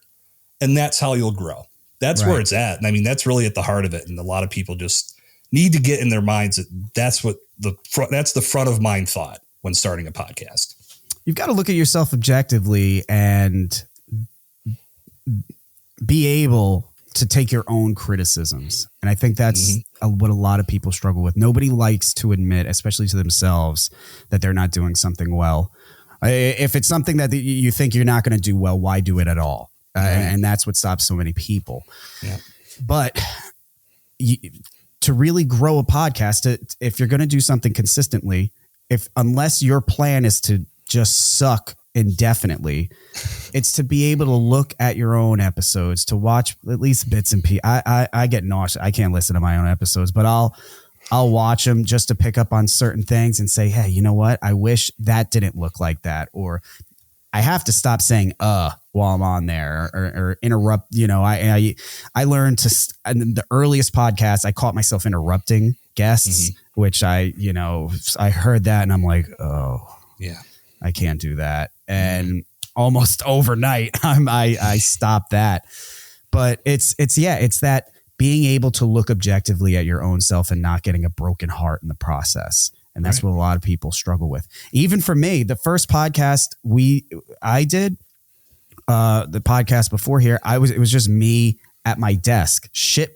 And that's how you'll grow. That's where it's at. And I mean, that's really at the heart of it. And a lot of people just need to get in their minds that that's the front of mind thought when starting a podcast. You've got to look at yourself objectively and be able to take your own criticisms. And I think that's what a lot of people struggle with. Nobody likes to admit, especially to themselves, that they're not doing something well. If it's something that you think you're not going to do well, why do it at all? And that's what stops so many people. Yeah. But to really grow a podcast, if you're going to do something consistently, unless your plan is to just suck indefinitely, it's to be able to look at your own episodes, to watch at least bits and pieces. I get nauseous. I can't listen to my own episodes, but I'll watch them just to pick up on certain things and say, hey, you know what? I wish that didn't look like that. Or I have to stop saying while I'm on there or interrupt. You know, I learned to, in the earliest podcast, I caught myself interrupting guests, which I heard that and I'm like, oh yeah, I can't do that. And almost overnight, I stopped that. But it's that being able to look objectively at your own self and not getting a broken heart in the process. And that's what a lot of people struggle with. Even for me, the first podcast I did, the podcast before here, it was just me at my desk, shit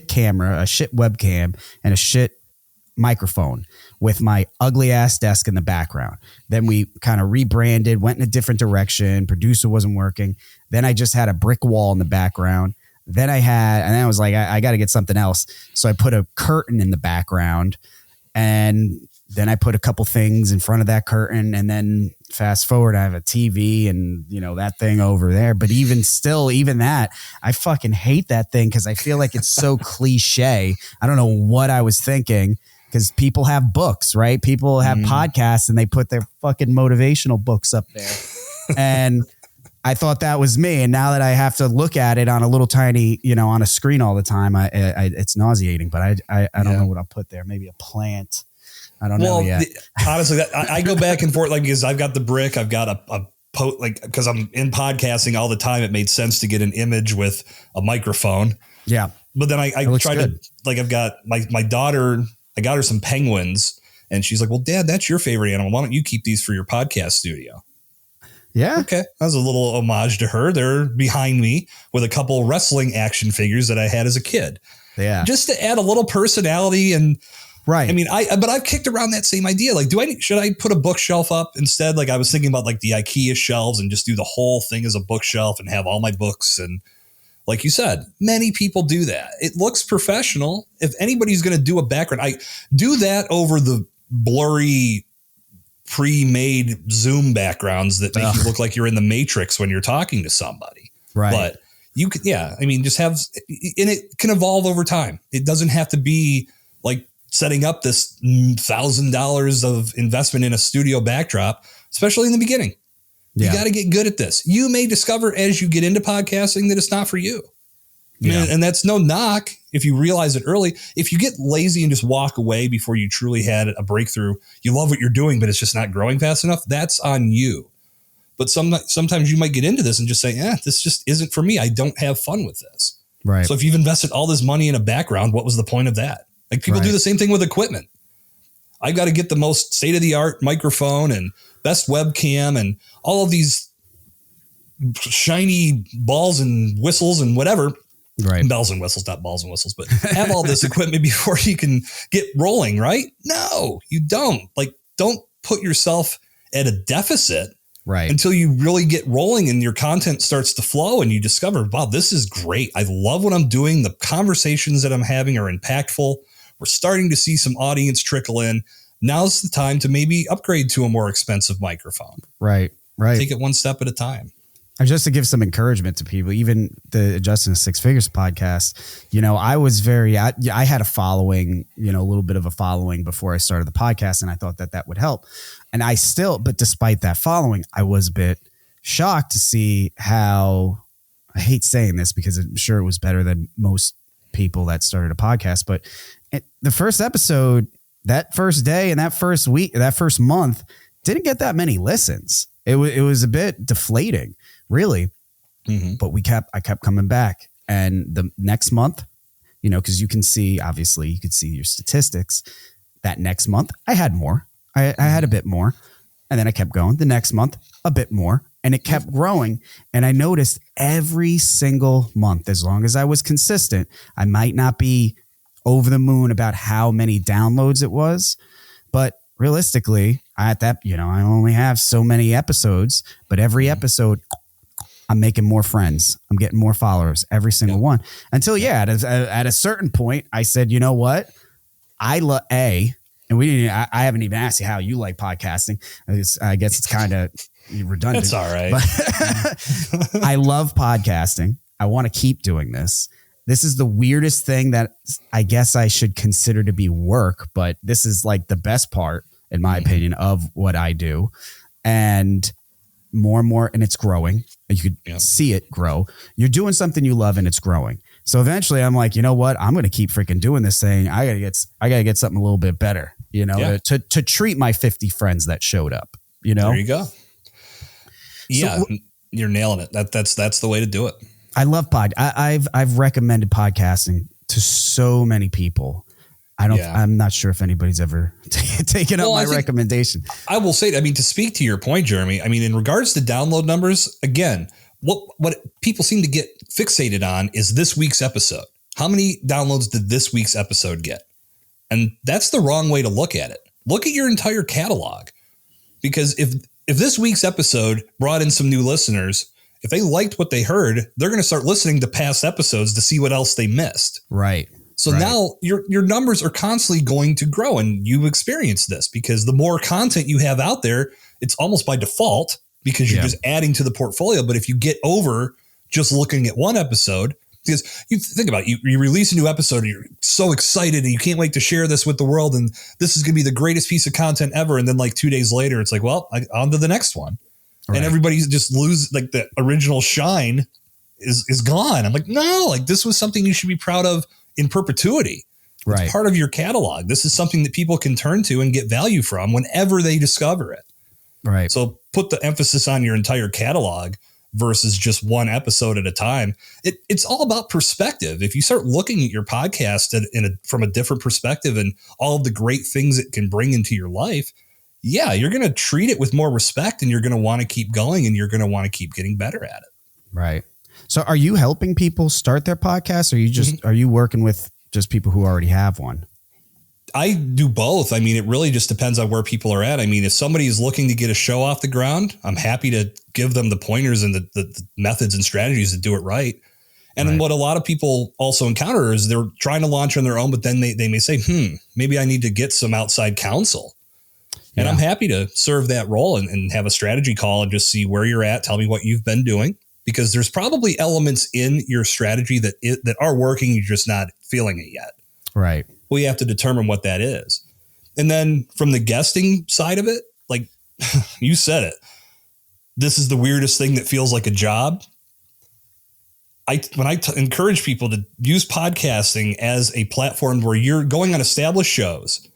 camera, a shit webcam, and a shit microphone with my ugly ass desk in the background. Then we kind of rebranded, went in a different direction. Producer wasn't working. Then I just had a brick wall in the background. Then I was like, I got to get something else. So I put a curtain in the background, and then I put a couple things in front of that curtain, and then fast forward, I have a TV and, that thing over there. But even that, I fucking hate that thing because I feel like it's so cliche. I don't know what I was thinking, because people have books, right? People have podcasts and they put their fucking motivational books up there. And I thought that was me. And now that I have to look at it on a little tiny, on a screen all the time, it's nauseating. But I don't know what I'll put there. Maybe a plant. I don't know yet. Honestly, I go back and forth, because I've got the brick, I've got because I'm in podcasting all the time. It made sense to get an image with a microphone. Yeah. But then I tried to, I've got my daughter, I got her some penguins, and she's like, well, Dad, that's your favorite animal. Why don't you keep these for your podcast studio? Yeah. Okay. That was a little homage to her. They're behind me with a couple wrestling action figures that I had as a kid. Yeah. Just to add a little personality. And right. I mean, but I've kicked around that same idea. Like, should I put a bookshelf up instead? Like, I was thinking about the IKEA shelves and just do the whole thing as a bookshelf and have all my books. And like you said, many people do that. It looks professional. If anybody's going to do a background, I do that over the blurry pre-made Zoom backgrounds that make you look like you're in the Matrix when you're talking to somebody. Right. But you could, just have, and it can evolve over time. It doesn't have to be like setting up this $1,000 of investment in a studio backdrop, especially in the beginning. You got to get good at this. You may discover as you get into podcasting that it's not for you. And that's no knock if you realize it early. If you get lazy and just walk away before you truly had a breakthrough, you love what you're doing, but it's just not growing fast enough. That's on you. But sometimes you might get into this and just say, this just isn't for me. I don't have fun with this. Right. So if you've invested all this money in a background, what was the point of that? Like people do the same thing with equipment. I've got to get the most state-of-the-art microphone and best webcam and all of these shiny balls and whistles and whatever. Right. Bells and whistles, not balls and whistles, but have all this equipment before you can get rolling, right? No, you don't. Like, don't put yourself at a deficit until you really get rolling and your content starts to flow and you discover, wow, this is great. I love what I'm doing. The conversations that I'm having are impactful. We're starting to see some audience trickle in. Now's the time to maybe upgrade to a more expensive microphone. Right. Take it one step at a time. And just to give some encouragement to people, even the Adjusting to Six Figures podcast, I was I had a following, a little bit of a following before I started the podcast. And I thought that would help. And but despite that following, I was a bit shocked to see how, I hate saying this because I'm sure it was better than most people that started a podcast, but the first episode, that first day and that first week, that first month didn't get that many listens. It was a bit deflating. Really. Mm-hmm. But I kept coming back. And the next month, because you could see your statistics. That next month, I had more. I had a bit more. And then I kept going. The next month, a bit more. And it kept growing. And I noticed every single month, as long as I was consistent, I might not be over the moon about how many downloads it was. But realistically, I only have so many episodes. But every episode, I'm making more friends. I'm getting more followers, every single one. Until, at a certain point, I said, you know what? I haven't even asked you how you like podcasting. I guess it's kind of redundant. That's all right. But I love podcasting. I want to keep doing this. This is the weirdest thing that I guess I should consider to be work, but this is like the best part, in my opinion, of what I do. And more, and it's growing. You could see it grow. You're doing something you love and it's growing. So eventually I'm like, you know what? I'm going to keep freaking doing this thing. I gotta get something a little bit better, to treat my 50 friends that showed up, There you go. Yeah. So, you're nailing it. That's the way to do it. I love I've recommended podcasting to so many people. I'm not sure if anybody's ever taken up my recommendation. I will say, to speak to your point, Jeremy, in regards to download numbers, again, what people seem to get fixated on is this week's episode. How many downloads did this week's episode get? And that's the wrong way to look at it. Look at your entire catalog, because if this week's episode brought in some new listeners, if they liked what they heard, they're going to start listening to past episodes to see what else they missed. Right. So now your numbers are constantly going to grow, and you experience this because the more content you have out there, it's almost by default because you're just adding to the portfolio. But if you get over just looking at one episode, because you think about it, you release a new episode and you're so excited and you can't wait to share this with the world. And this is going to be the greatest piece of content ever. And then like 2 days later, it's like, well, on to the next one. Right. And everybody's just like the original shine is gone. I'm like, no, like this was something you should be proud of in perpetuity. It's part of your catalog. This is something that people can turn to and get value from whenever they discover it. Right. So put the emphasis on your entire catalog versus just one episode at a time. It's all about perspective. If you start looking at your podcast from a different perspective and all of the great things it can bring into your life, you're going to treat it with more respect, and you're going to want to keep going, and you're going to want to keep getting better at it. Right. So are you helping people start their podcasts, or are you working with just people who already have one? I do both. It really just depends on where people are at. If somebody is looking to get a show off the ground, I'm happy to give them the pointers and the methods and strategies to do it right. And then what a lot of people also encounter is they're trying to launch on their own, but then they may say, maybe I need to get some outside counsel. And I'm happy to serve that role and have a strategy call and just see where you're at. Tell me what you've been doing, because there's probably elements in your strategy that are working. You're just not feeling it yet. Right. Well, you have to determine what that is. And then from the guesting side of it, like you said it, this is the weirdest thing that feels like a job. When I encourage people to use podcasting as a platform where you're going on established shows,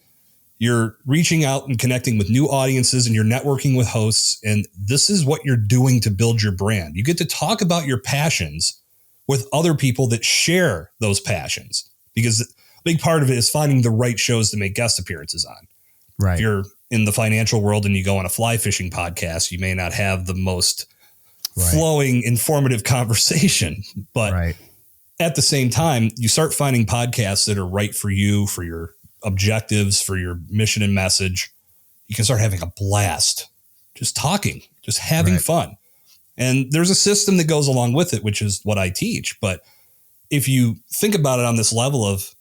You're reaching out and connecting with new audiences, and you're networking with hosts. And this is what you're doing to build your brand. You get to talk about your passions with other people that share those passions, because a big part of it is finding the right shows to make guest appearances on. Right. If you're in the financial world and you go on a fly fishing podcast, you may not have the most flowing, informative conversation, but at the same time, you start finding podcasts that are right for you, for your objectives, for your mission and message. You can start having a blast, just talking, just having fun. And there's a system that goes along with it, which is what I teach. But if you think about it on this level of,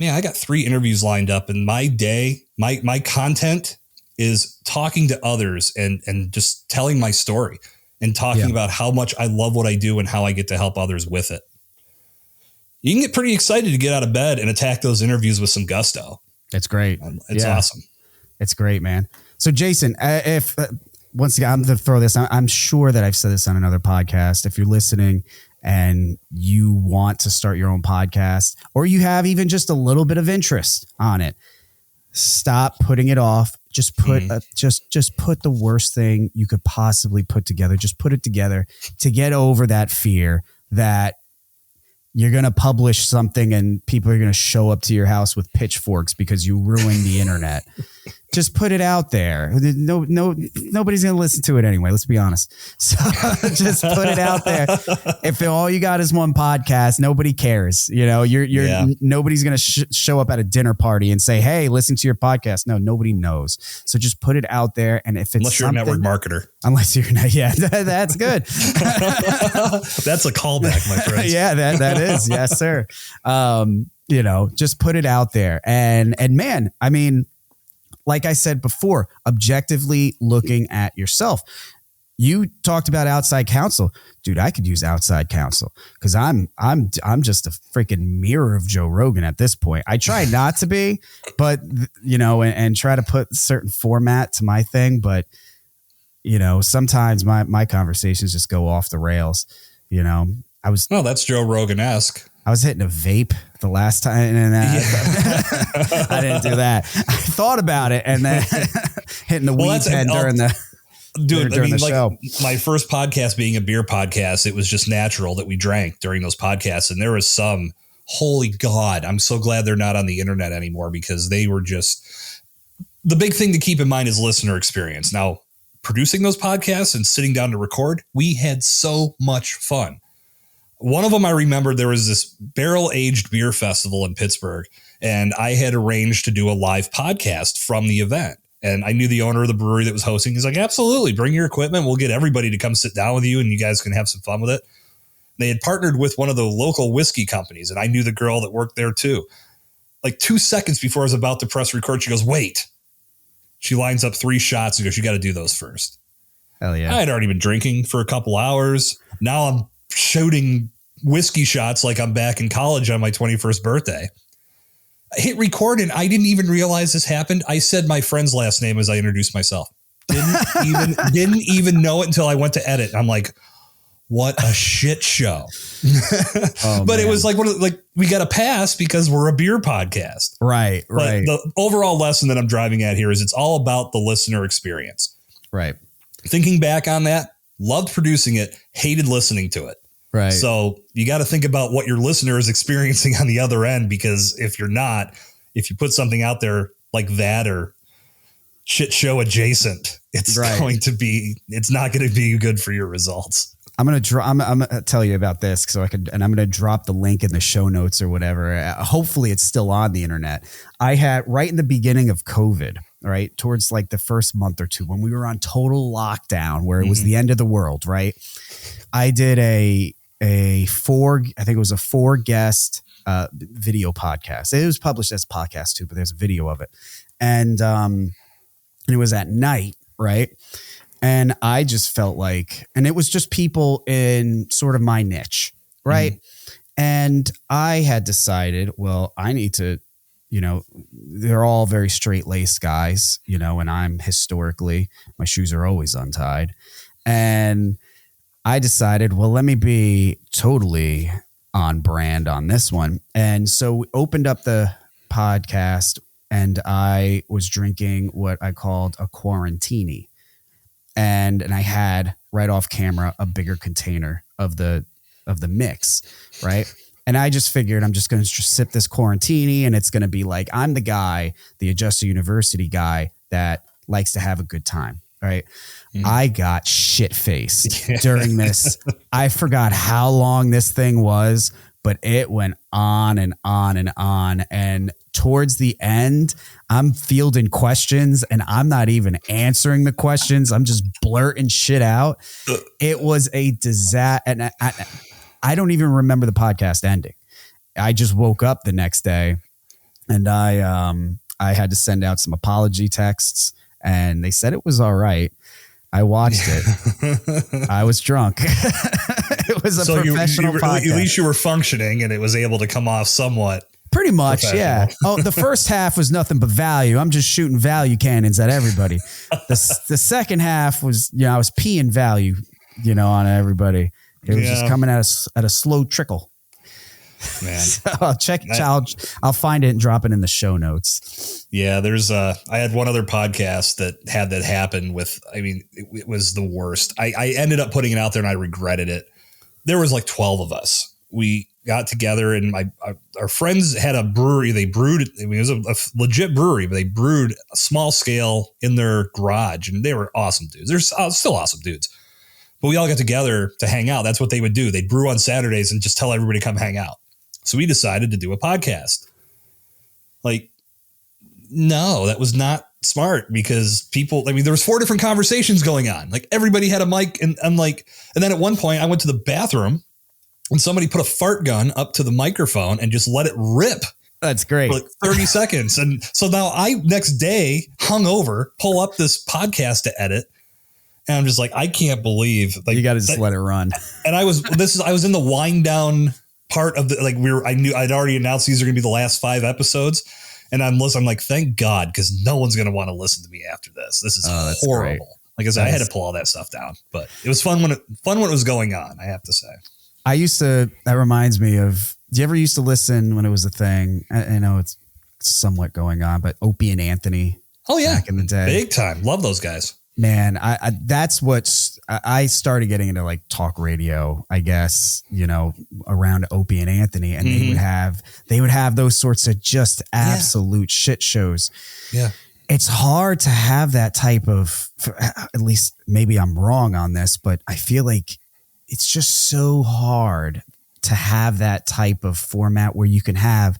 man, I got 3 interviews lined up, and my day, my content is talking to others and just telling my story and talking about how much I love what I do and how I get to help others with it. You can get pretty excited to get out of bed and attack those interviews with some gusto. It's great. It's awesome. It's great, man. So Jason, if once again, I'm going to throw this, I'm sure that I've said this on another podcast. If you're listening and you want to start your own podcast, or you have even just a little bit of interest on it, stop putting it off. Just put just put the worst thing you could possibly put together. Just put it together to get over that fear that you're going to publish something and people are going to show up to your house with pitchforks because you ruined the internet. Just put it out there. Nobody's going to listen to it anyway. Let's be honest. So just put it out there. If all you got is one podcast, nobody cares. You know, nobody's going to show up at a dinner party and say, "Hey, listen to your podcast." No, nobody knows. So just put it out there. And if it's unless you're a network marketer, that's good. That's a callback, my friends. Yeah, that is. Yes, sir. You know, just put it out there. And man, I mean, like I said before, objectively looking at yourself. You talked about outside counsel. Dude, I could use outside counsel because I'm just a freaking mirror of Joe Rogan at this point. I try not to be, but you know, and try to put certain format to my thing. But you know, sometimes my conversations just go off the rails. You know, that's Joe Rogan-esque. I was hitting a vape the last time, and I didn't do that. I thought about it, and then hitting the weed pen during the show. My first podcast being a beer podcast, it was just natural that we drank during those podcasts, and there was some. Holy God, I'm so glad they're not on the internet anymore, because they were just the big thing to keep in mind is listener experience. Now, producing those podcasts and sitting down to record, we had so much fun. One of them, I remember there was this barrel-aged beer festival in Pittsburgh, and I had arranged to do a live podcast from the event. And I knew the owner of the brewery that was hosting. He's like, absolutely, bring your equipment. We'll get everybody to come sit down with you, and you guys can have some fun with it. They had partnered with one of the local whiskey companies, and I knew the girl that worked there too. Like 2 seconds before I was about to press record, she goes, wait. She lines up 3 shots and goes, you got to do those first. Hell yeah. I had already been drinking for a couple hours. Now I'm shooting whiskey shots like I'm back in college on my 21st birthday. I hit record and I didn't even realize this happened. I said my friend's last name as I introduced myself. Didn't even know it until I went to edit. I'm like, what a shit show. But man, it was like, we got a pass because we're a beer podcast. Right. But the overall lesson that I'm driving at here is it's all about the listener experience. Right. Thinking back on that, loved producing it, hated listening to it. Right. So you got to think about what your listener is experiencing on the other end, because if you put something out there like that or shit show adjacent, it's not going to be good for your results. I'm going to tell you about this and I'm going to drop the link in the show notes or whatever. Hopefully it's still on the internet. I had right in the beginning of COVID, right? Towards like the first month or two when we were on total lockdown where it was the end of the world, right? I did a 4 guest video podcast. It was published as a podcast too, but there's a video of it. And it was at night, right? And I just felt like, and it was just people in sort of my niche, right? And I had decided, well, I need to, they're all very straight-laced guys, and I'm historically, my shoes are always untied. And I decided, well, let me be totally on brand on this one. And so we opened up the podcast and I was drinking what I called a quarantini. And I had right off camera a bigger container of the mix, right? And I just figured I'm just going to sip this quarantini, and it's going to be like, I'm the guy, the Adjuster University guy that likes to have a good time, right? I got shit faced during this. I forgot how long this thing was, but it went on and on and on. And towards the end, I'm fielding questions and I'm not even answering the questions. I'm just blurting shit out. It was a disaster. And I don't even remember the podcast ending. I just woke up the next day and I had to send out some apology texts, and they said it was all right. I watched it. I was drunk. It was a professional podcast. At least you were functioning and it was able to come off somewhat. Pretty much, yeah. Oh, the first half was nothing but value. I'm just shooting value cannons at everybody. The second half was, I was peeing value, on everybody. It was just coming at a slow trickle. Man, so I'll find it and drop it in the show notes. Yeah, I had one other podcast that had that happen with, it was the worst. I ended up putting it out there and I regretted it. There was like 12 of us. We got together and our friends had a brewery. They brewed, it was a legit brewery, but they brewed a small scale in their garage, and they were awesome dudes. They're still awesome dudes, but we all got together to hang out. That's what they would do. They'd brew on Saturdays and just tell everybody to come hang out. So we decided to do a podcast. No, that was not smart, because people, there was 4 different conversations going on. Like, everybody had a mic, and I'm like, and then at one point I went to the bathroom and somebody put a fart gun up to the microphone and just let it rip. That's great. For like 30 seconds. And so now next day, hungover, pull up this podcast to edit. And I'm just like, I can't believe, you got to just let it run. And I was in the wind down part of the, I knew I'd already announced these are going to be the last 5 episodes. And I'm like, thank God, because no one's going to want to listen to me after this. This is horrible. Great. Like I said, I had to pull all that stuff down, but it was fun when it was going on, I have to say. That reminds me of, do you ever used to listen when it was a thing? I know it's somewhat going on, but Opie and Anthony. Oh yeah. Back in the day. Big time. Love those guys. Man, that's I started getting into, like, talk radio, I guess, around Opie and Anthony, and they would have those sorts of just absolute shit shows. Yeah. It's hard to have that type of, at least maybe I'm wrong on this, but I feel like it's just so hard to have that type of format where you can have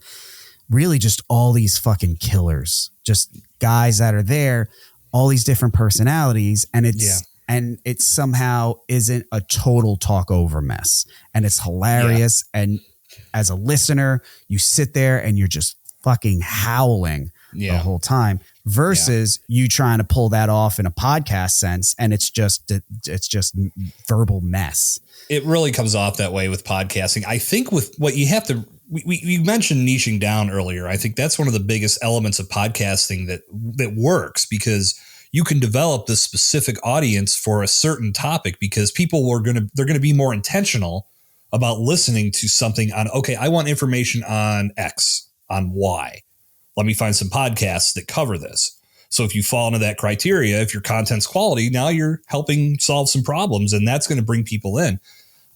really just all these fucking killers, just guys that are there, all these different personalities, and it somehow isn't a total talk over mess, and it's hilarious. Yeah. And as a listener, you sit there and you're just fucking howling the whole time, versus you trying to pull that off in a podcast sense, and it's just verbal mess. It really comes off that way with podcasting. I think with what you have to, we mentioned niching down earlier. I think that's one of the biggest elements of podcasting that works, because you can develop this specific audience for a certain topic, because people they're going to be more intentional about listening to something on, okay, I want information on X, on Y. Let me find some podcasts that cover this. So if you fall into that criteria, if your content's quality, now you're helping solve some problems, and that's going to bring people in.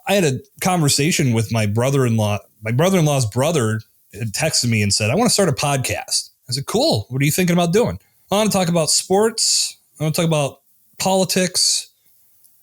I had a conversation with my brother-in-law. My brother-in-law's brother had texted me and said, I want to start a podcast. I said, cool. What are you thinking about doing? I want to talk about sports. I want to talk about politics.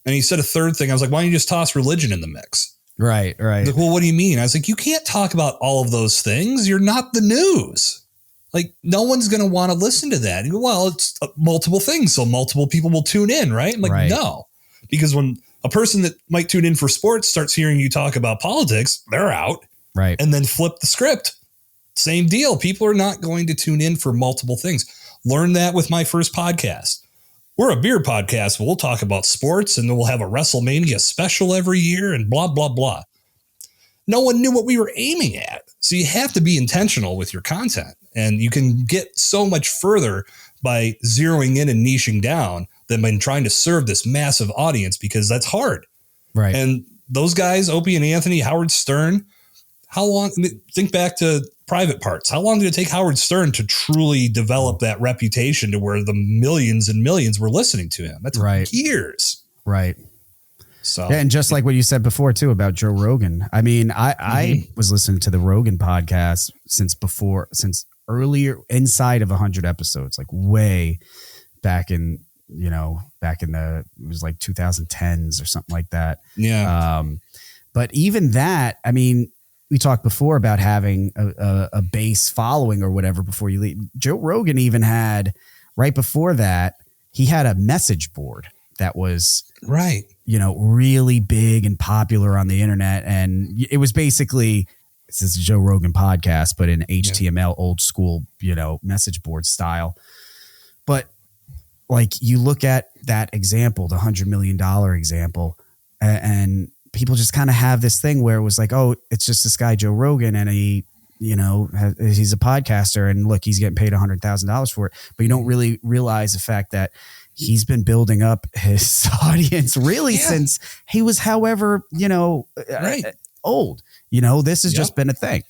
And he said a third thing. I was like, why don't you just toss religion in the mix? Right. Like, well, what do you mean? I was like, you can't talk about all of those things. You're not the news. Like, no one's going to want to listen to that. You go, well, it's multiple things, so multiple people will tune in, right? I'm like, no. Because when a person that might tune in for sports starts hearing you talk about politics, they're out. Right. And then flip the script. Same deal. People are not going to tune in for multiple things. Learn that with my first podcast. We're a beer podcast, but we'll talk about sports, and then we'll have a WrestleMania special every year and blah, blah, blah. No one knew what we were aiming at. So you have to be intentional with your content, and you can get so much further by zeroing in and niching down than by trying to serve this massive audience, because that's hard. Right. And those guys, Opie and Anthony, Howard Stern, how long, think back to Private Parts. How long did it take Howard Stern to truly develop that reputation to where the millions and millions were listening to him? That's right. Years. Right. So, yeah, and just like what you said before too about Joe Rogan. I mean, I was listening to the Rogan podcast since earlier, inside of 100 episodes, like way back in, it was like 2010s or something like that. Yeah. But even that, I mean, we talked before about having a base following or whatever before you leave. Joe Rogan even had, right before that, he had a message board that was right, really big and popular on the internet. And it was basically, this is a Joe Rogan podcast, but in HTML, old school, message board style. But like, you look at that example, the $100 million example, and people just kind of have this thing where it was like, oh, it's just this guy, Joe Rogan, and he, he's a podcaster, and look, he's getting paid $100,000 for it. But you don't really realize the fact that he's been building up his audience really since he was, however, old. This has just been a thing.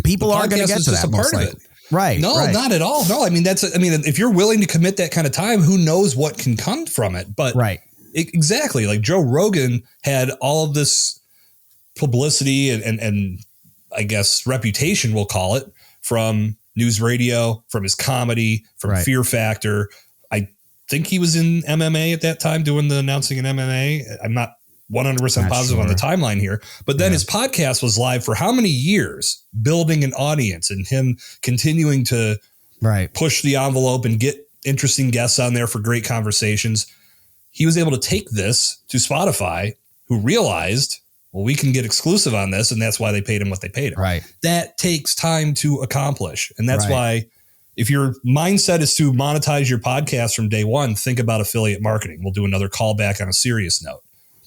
People aren't going to get to that most likely. Right. No, right. not at all. No, I mean, if you're willing to commit that kind of time, who knows what can come from it? But right. Exactly. Like Joe Rogan had all of this publicity and I guess reputation, we'll call it, from news radio, from his comedy, from Fear Factor. I think he was in MMA at that time doing the announcing in MMA. I'm not 100% positive on the timeline here, but then his podcast was live for how many years, building an audience and him continuing to push the envelope and get interesting guests on there for great conversations. He was able to take this to Spotify, who realized, well, we can get exclusive on this. And that's why they paid him what they paid him. Right. That takes time to accomplish. And that's why if your mindset is to monetize your podcast from day one, think about affiliate marketing. We'll do another callback on a serious note,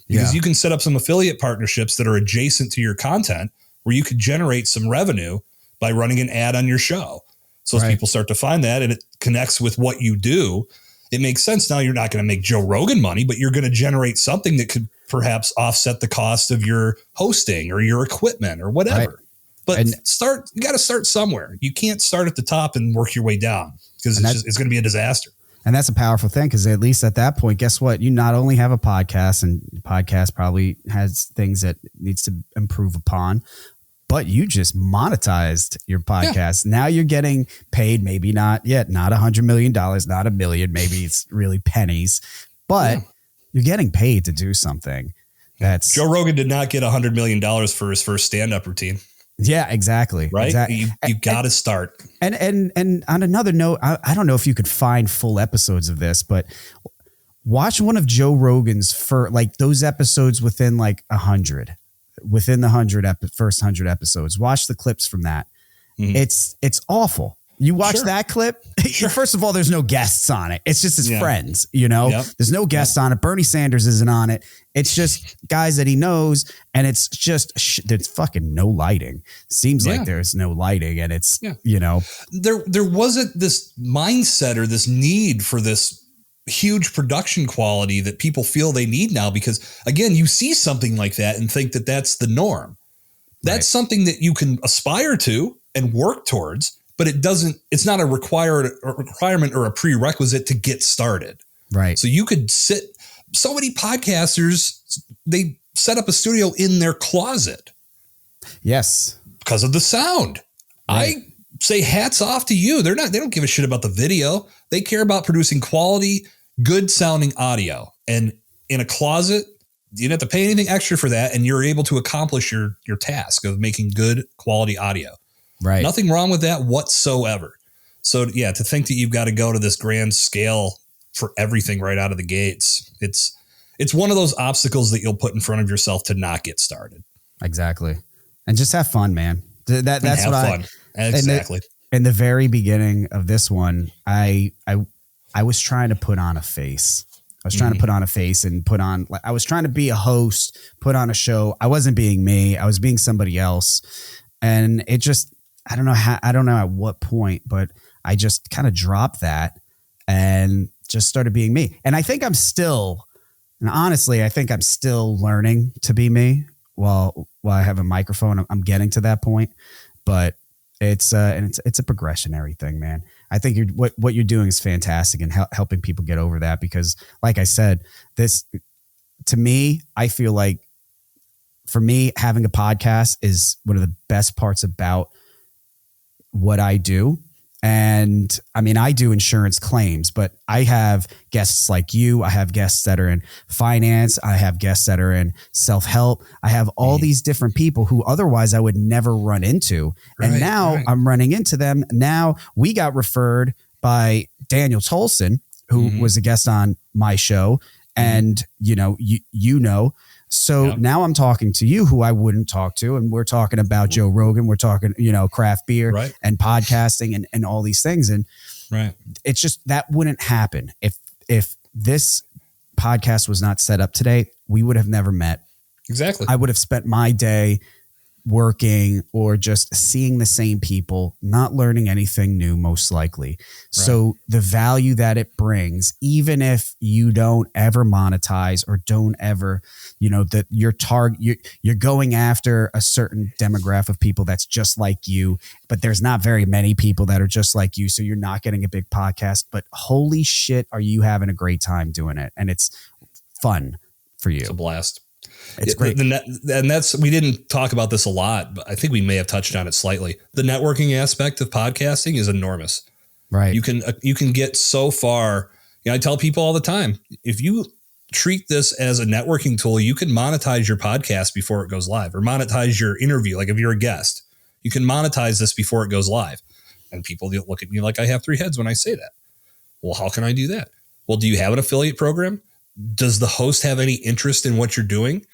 because you can set up some affiliate partnerships that are adjacent to your content where you could generate some revenue by running an ad on your show. So as people start to find that and it connects with what you do, it makes sense. Now you're not going to make Joe Rogan money, but you're going to generate something that could perhaps offset the cost of your hosting or your equipment or whatever. But you got to start somewhere. You can't start at the top and work your way down, because it's going to be a disaster. And that's a powerful thing, because at least at that point, guess what? You not only have a podcast, and the podcast probably has things that needs to improve upon, but you just monetized your podcast. Now you're getting paid, maybe not yet, not $100 million, not $1 million, maybe it's really pennies, but you're getting paid to do something. That's Joe Rogan did not get $100 million for his first stand-up routine. Yeah, exactly. Right. Exactly. You got to start. And on another note, I don't know if you could find full episodes of this, but watch one of Joe Rogan's those episodes within like 100. Within the first 100 episodes, watch the clips from that. It's awful. You watch that clip. First of all, there's no guests on it. It's just his friends, there's no guests on it. Bernie Sanders isn't on it. It's just guys that he knows. And it's just, there's fucking no lighting. Seems like there's no lighting, and it's, there wasn't this mindset or this need for this huge production quality that people feel they need now, because again, you see something like that and think that that's the norm. That's something that you can aspire to and work towards, but it's not a requirement or a prerequisite to get started. Right. So you could so many podcasters, they set up a studio in their closet. Yes. Because of the sound. Right. I say hats off to you. They don't give a shit about the video. They care about producing quality, good sounding audio. And in a closet, you don't have to pay anything extra for that. And you're able to accomplish your task of making good quality audio. Right. Nothing wrong with that whatsoever. So to think that you've got to go to this grand scale for everything right out of the gates, it's one of those obstacles that you'll put in front of yourself to not get started. Exactly. And just have fun, man. That's what fun. Exactly. In the very beginning of this one, I was trying to put on a face. I was trying to put on a face and I was trying to be a host, put on a show. I wasn't being me. I was being somebody else. And it just, I don't know at what point, but I just kind of dropped that and just started being me. And I think I'm still learning to be me. Well, while I have a microphone. I'm getting to that point, but it's a progressionary thing, man. I think what you're doing is fantastic and helping people get over that, because like I said, this, to me, I feel like for me, having a podcast is one of the best parts about what I do. And I mean, I do insurance claims, but I have guests like you. I have guests that are in finance. I have guests that are in self-help. I have all these different people who otherwise I would never run into. And now I'm running into them. Now we got referred by Daniel Tolson, who was a guest on my show. And, you know, so now I'm talking to you, who I wouldn't talk to. And we're talking about Joe Rogan. We're talking, craft beer and podcasting and all these things. And it's just, that wouldn't happen. If this podcast was not set up today, we would have never met. Exactly. I would have spent my day working or just seeing the same people, not learning anything new, most likely. So the value that it brings, even if you don't ever monetize or don't ever, that your target, you're going after a certain demographic of people that's just like you, but there's not very many people that are just like you. So you're not getting a big podcast, but holy shit, are you having a great time doing it? And it's fun for you. It's a blast. It's great. And that's, we didn't talk about this a lot, but I think we may have touched on it slightly. The networking aspect of podcasting is enormous. Right. You can get so far. I tell people all the time, if you treat this as a networking tool, you can monetize your podcast before it goes live, or monetize your interview. Like if you're a guest, you can monetize this before it goes live. And people look at me like I have three heads when I say that. Well, how can I do that? Well, do you have an affiliate program? Does the host have any interest in what you're doing?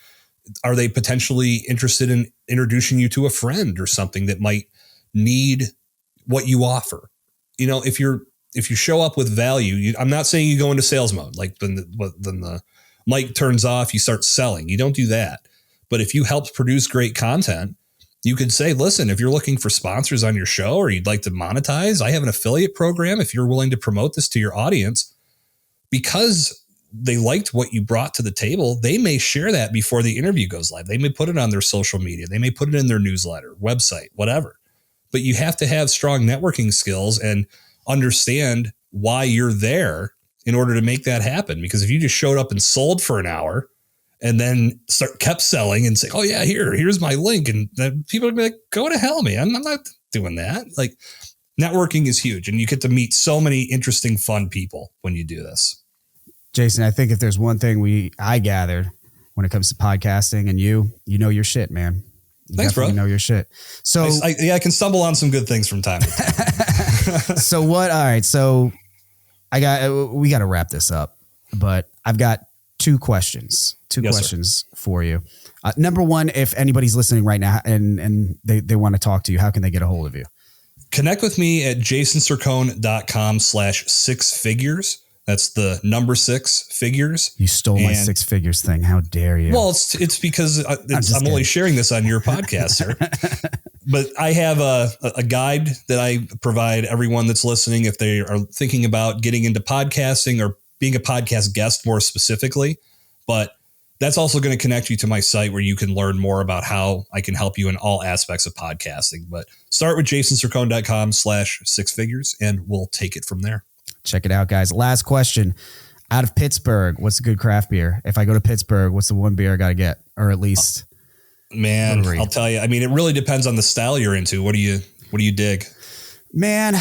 Are they potentially interested in introducing you to a friend or something that might need what you offer? If you show up with value, I'm not saying you go into sales mode. Like then the mic turns off, you start selling. You don't do that. But if you help produce great content, you could say, listen, if you're looking for sponsors on your show or you'd like to monetize, I have an affiliate program. If you're willing to promote this to your audience, because they liked what you brought to the table, they may share that before the interview goes live. They may put it on their social media. They may put it in their newsletter, website, whatever. But you have to have strong networking skills and understand why you're there in order to make that happen. Because if you just showed up and sold for an hour and then kept selling and say, oh yeah, here's my link. And then people are gonna be like, go to hell, man. I'm not doing that. Like, networking is huge. And you get to meet so many interesting, fun people when you do this. Jason, I think if there's one thing I gathered when it comes to podcasting, and you know your shit, man. Thanks, bro. You know your shit. So I can stumble on some good things from time to time. So what? All right. So we got to wrap this up, but I've got two questions for you. Number one, if anybody's listening right now and they want to talk to you, how can they get a hold of you? Connect with me at jasoncercone.com/6figures. That's the number 6 figures. You stole my 6 figures thing. How dare you? Well, it's because I'm only sharing this on your podcast, sir. But I have a guide that I provide everyone that's listening if they are thinking about getting into podcasting or being a podcast guest more specifically. But that's also going to connect you to my site where you can learn more about how I can help you in all aspects of podcasting. But start with jasoncercone.com/6figures and we'll take it from there. Check it out, guys. Last question. Out of Pittsburgh, what's a good craft beer? If I go to Pittsburgh, what's the one beer I got to get? Or at least... Man, I'll tell you. I mean, it really depends on the style you're into. What do you dig? Man,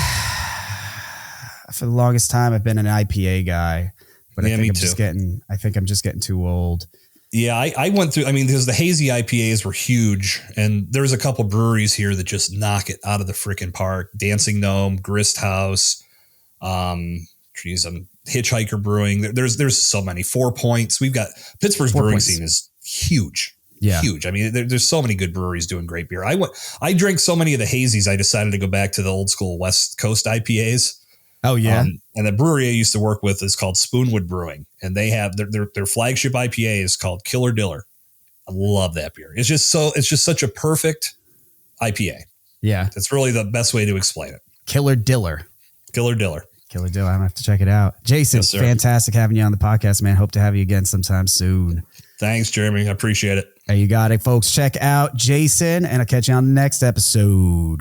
for the longest time, I've been an IPA guy. But I think I'm just getting too old. Yeah, I went through, because the hazy IPAs were huge. And there's a couple breweries here that just knock it out of the freaking park. Dancing Gnome, Grist House... Hitchhiker Brewing. There's so many. 4 Points. We've got Pittsburgh's brewing scene is huge. Yeah. Huge. There's so many good breweries doing great beer. I drank so many of the hazies. I decided to go back to the old school West Coast IPAs. Oh yeah. And the brewery I used to work with is called Spoonwood Brewing, and they have their flagship IPA is called Killer Diller. I love that beer. It's just such a perfect IPA. Yeah. That's really the best way to explain it. Killer Diller. Killer Diller. I'm gonna have to check it out. Jason, yes, fantastic having you on the podcast, man. Hope to have you again sometime soon. Thanks, Jeremy. I appreciate it. Hey, you got it, folks. Check out Jason, and I'll catch you on the next episode.